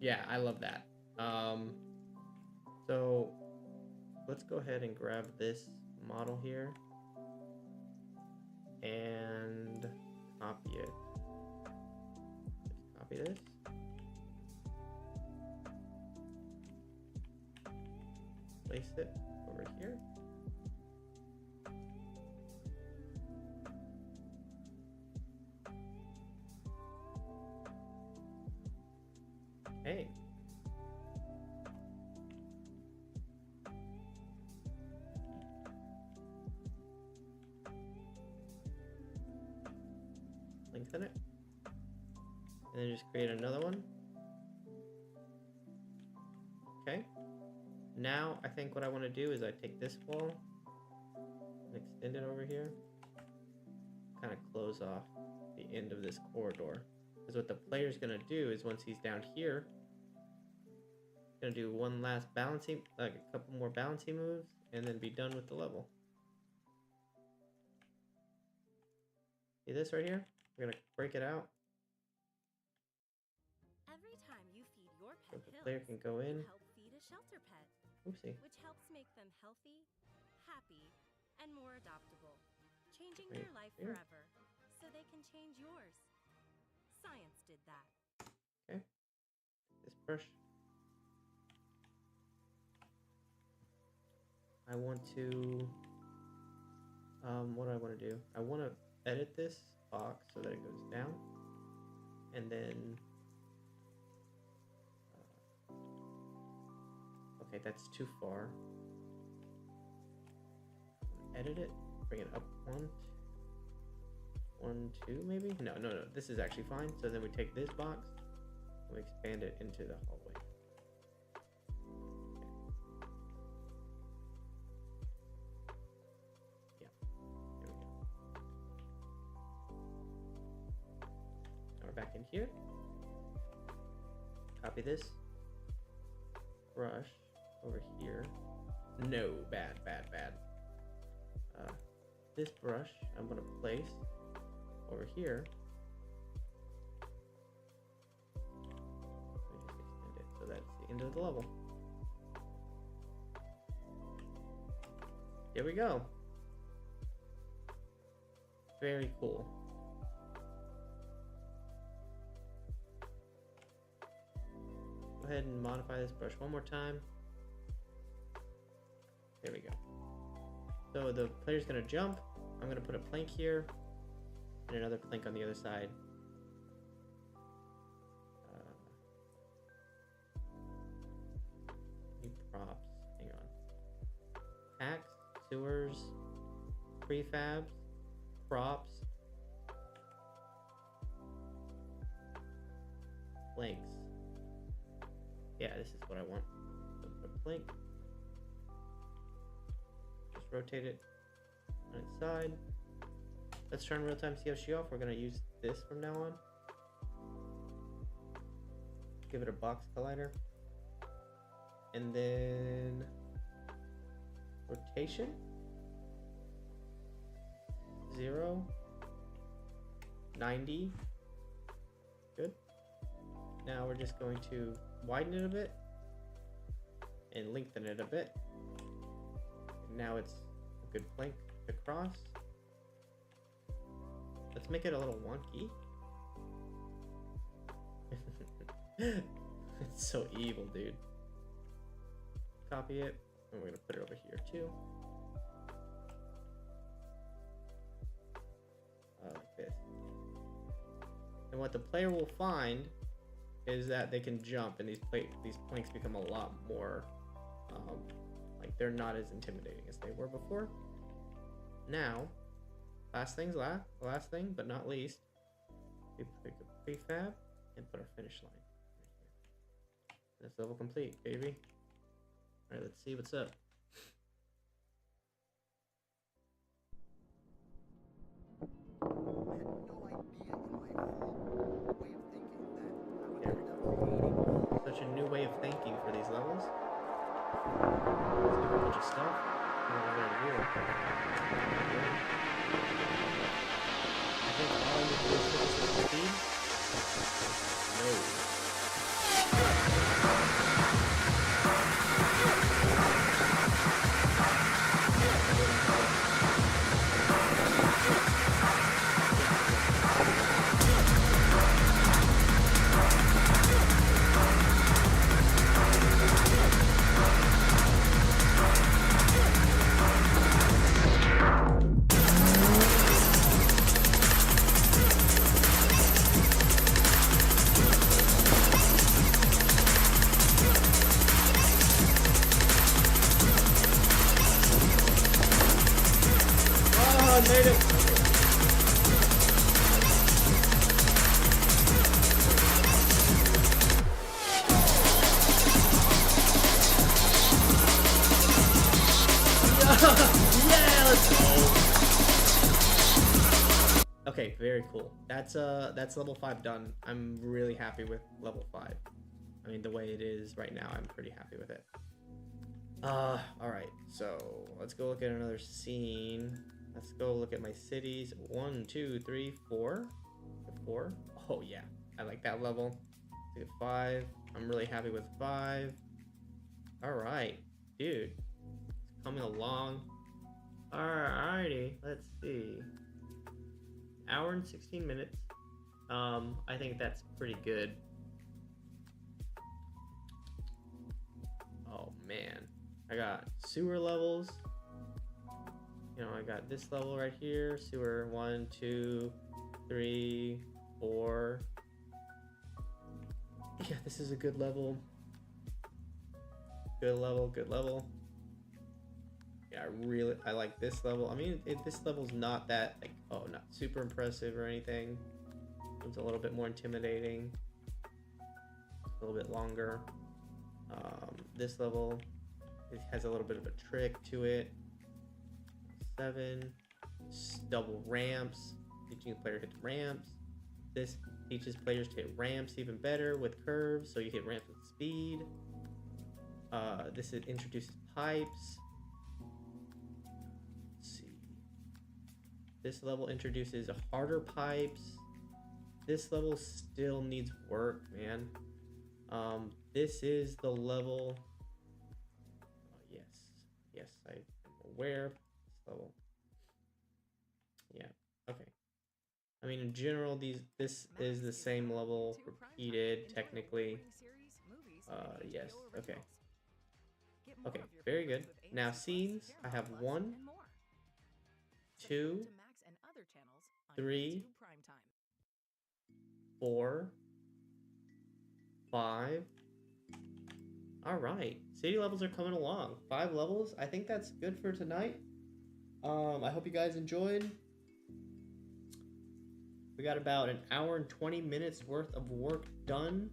Yeah, I love that. So let's go ahead and grab this model here and copy it. Just copy this. Place it over here. Hey. Lengthen it. And then just create another one. Okay. Now I think what I want to do is I take this wall and extend it over here. Kind of close off the end of this corridor. Because what the player's going to do is once he's down here, he's going to do one last balancing, like a couple more balancing moves, and then be done with the level. See this right here? We're going to break it out. Every time you feed your So pet the player can go in. you help feed a shelter pet, Oopsie. which helps make them healthy, happy, and more adoptable, changing Right their life here. forever so they can change yours. Science did that. Okay. This brush. I want to What do I want to do? I want to edit this box so that it goes down, and then okay, that's too far. Edit it, bring it up one, two, maybe? No, this is actually fine. So then we take this box and we expand it into the hallway. Yeah, there we go. Now we're back in here. Copy this. Brush over here. No, bad. This brush I'm gonna place over here. Let me just extend it so that's the end of the level. Here we go. Very cool. Go ahead and modify this brush one more time. There we go. So the player's gonna jump. I'm gonna put a plank here and another plank on the other side. New props. Hang on. Packs, sewers, prefabs, props, planks. Yeah, this is what I want. So put a plank. Just rotate it on its side. Let's turn real time CFG off. We're gonna use this from now on. Give it a box collider. And then rotation. 0. 90. Good. Now we're just going to widen it a bit and lengthen it a bit. Now it's a good plank to cross. Let's make it a little wonky. It's so evil, dude. Copy it, and we're gonna put it over here too. Like this. And what the player will find is that they can jump, and these planks become a lot more like they're not as intimidating as they were before. Now, last thing but not least, we pick a prefab and put our finish line right here. That's level complete, baby. All right, let's see what's up. Such a new way of thinking for these levels. Let's do a bunch of stuff. I think all you do is speed. No. I made it. Yeah, let's go. Okay, very cool. That's level 5 done. I'm really happy with level 5. I mean, the way it is right now, I'm pretty happy with it. All right, so let's go look at another scene. Let's go look at my cities. 1, 2, 3, 4. 4. Oh yeah, I like that level. Look at 5. I'm really happy with 5. All right, dude, it's coming along. Alrighty, let's see. Hour and 16 minutes. I think that's pretty good. Oh man, I got sewer levels. you know, I got this level right here, sewer 1, 2, 3, 4. Yeah, this is a good level. Good level, good level. Yeah, I like this level. I mean, this level's not that, like, oh, not super impressive or anything. It's a little bit more intimidating. A little bit longer. This level, it has a little bit of a trick to it. 7. Double ramps, teaching the player to hit ramps. This teaches players to hit ramps even better with curves, so you hit ramps with speed. This introduces pipes. Let's see. This level introduces harder pipes. This level still needs work, man. This is the level. Yes, I'm aware of this level. Yeah, okay. I mean, in general, this is the same level repeated, technically. Yes, okay. Okay, very good. Now scenes, I have 1, 2, 3, 4, 5. All right, city levels are coming along. 5 levels. I think that's good for tonight. I hope you guys enjoyed. We got about an hour and 20 minutes worth of work done.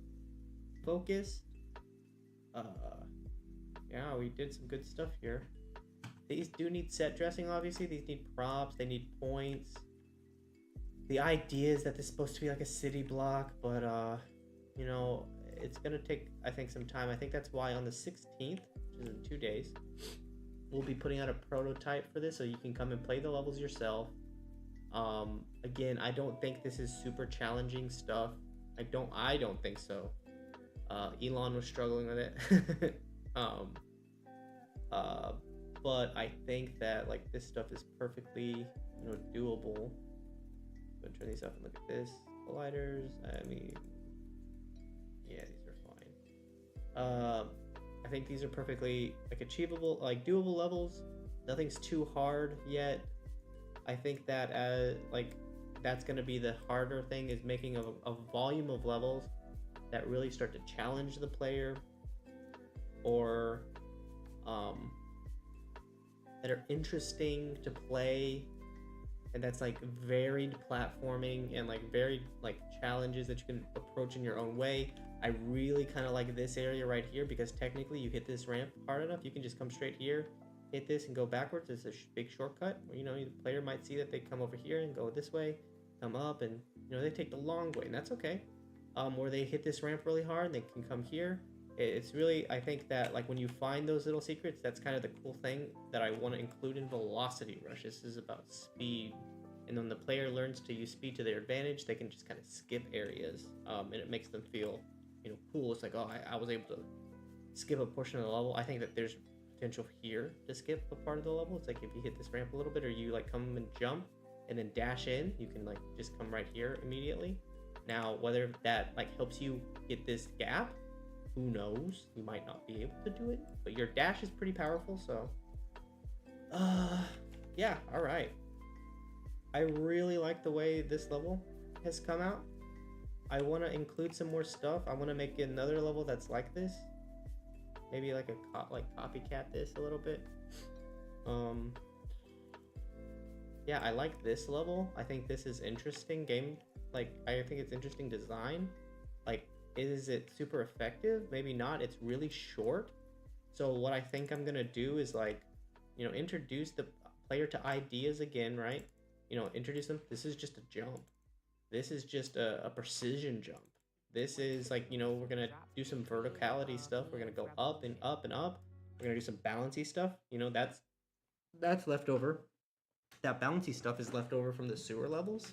Focused. Yeah, we did some good stuff here. These do need set dressing, obviously. These need props. They need points. The idea is that this is supposed to be like a city block, but you know, it's gonna take, I think, some time. I think that's why on the 16th, which is in 2 days, we'll be putting out a prototype for this, so you can come and play the levels yourself. Again, I don't think this is super challenging stuff. I don't think so. Elon was struggling with it. But I think that, like, this stuff is perfectly, you know, doable. Go turn these up and look at this. Colliders, I mean, yeah, these are fine. I think these are perfectly, like, achievable, like, doable levels. Nothing's too hard yet. I think that that's gonna be the harder thing, is making a volume of levels that really start to challenge the player, or that are interesting to play, and that's like varied platforming and like varied like challenges that you can approach in your own way. I really kind of like this area right here, because technically you hit this ramp hard enough, you can just come straight here, hit this and go backwards. It's a big shortcut where, you know, the player might see that they come over here and go this way, come up, and, you know, they take the long way, and that's okay. Or they hit this ramp really hard and they can come here. It's really, I think that, like, when you find those little secrets, that's kind of the cool thing that I want to include in Velocity Rush. This is about speed, and when the player learns to use speed to their advantage, they can just kind of skip areas, and it makes them feel, you know, cool. It's like, oh, I was able to skip a portion of the level. I think that there's potential here to skip a part of the level. It's like if you hit this ramp a little bit, or you like come and jump and then dash in, you can like just come right here immediately. Now, whether that like helps you get this gap, who knows? You might not be able to do it, but your dash is pretty powerful, so yeah, all right. I really like the way this level has come out. I want to include some more stuff. I want to make another level that's like this, maybe like copycat this a little bit. Yeah, I like this level. I think this is interesting game. Like, I think it's interesting design. Like, is it super effective? Maybe not. It's really short. So what I think I'm gonna do is, like, you know, introduce the player to ideas again, right? You know, introduce them. This is just a jump. This is just a precision jump. This is like, you know, we're gonna do some verticality stuff. We're gonna go up and up and up. We're gonna do some bouncy stuff. You know, that's left over. That bouncy stuff is left over from the sewer levels.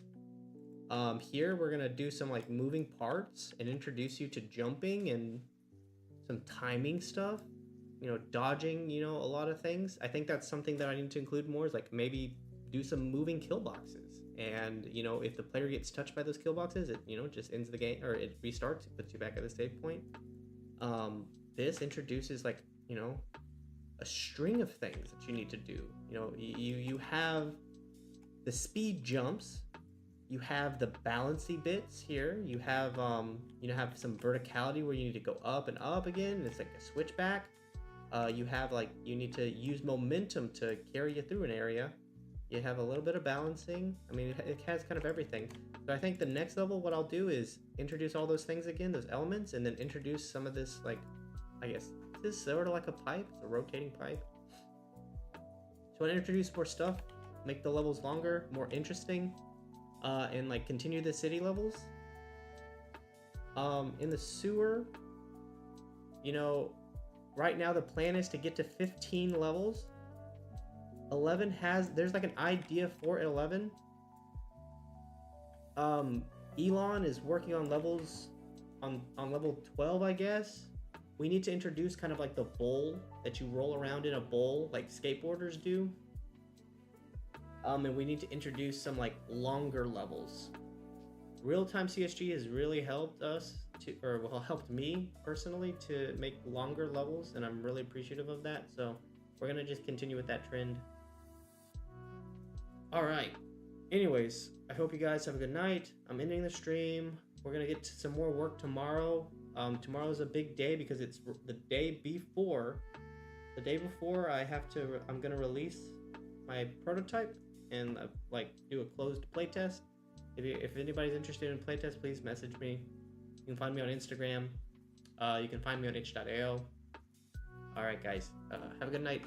Here we're gonna do some like moving parts and introduce you to jumping and some timing stuff. You know, dodging. You know, a lot of things. I think that's something that I need to include more. Is like maybe do some moving kill boxes. And, you know, if the player gets touched by those kill boxes, it, you know, just ends the game, or it restarts, it puts you back at the save point. This introduces, like, you know, a string of things that you need to do. You know, you have the speed jumps, you have the balancy bits here, you have have some verticality where you need to go up and up again, and it's like a switchback. You have like you need to use momentum to carry you through an area. You have a little bit of balancing. I mean, it has kind of everything. So I think the next level, what I'll do is introduce all those things again, those elements, and then introduce some of this, like, I guess this is sort of like a pipe. It's a rotating pipe. So I introduce more stuff, make the levels longer, more interesting, and like continue the city levels. In the sewer, you know, right now the plan is to get to 15 levels. 11 there's like an idea for 11. Elon is working on levels on level 12, I guess. We need to introduce kind of like the bowl that you roll around in a bowl like skateboarders do. And we need to introduce some like longer levels. Real-time CSG has really helped us to, or well, helped me personally to make longer levels, and I'm really appreciative of that. So we're gonna just continue with that trend. All right. Anyways, I hope you guys have a good night. I'm ending the stream. We're gonna get to some more work tomorrow. Tomorrow's a big day because it's the day before. The day before I'm gonna release my prototype and like do a closed playtest. If anybody's interested in playtest, please message me. You can find me on Instagram. You can find me on itch.io. All right, guys. Have a good night.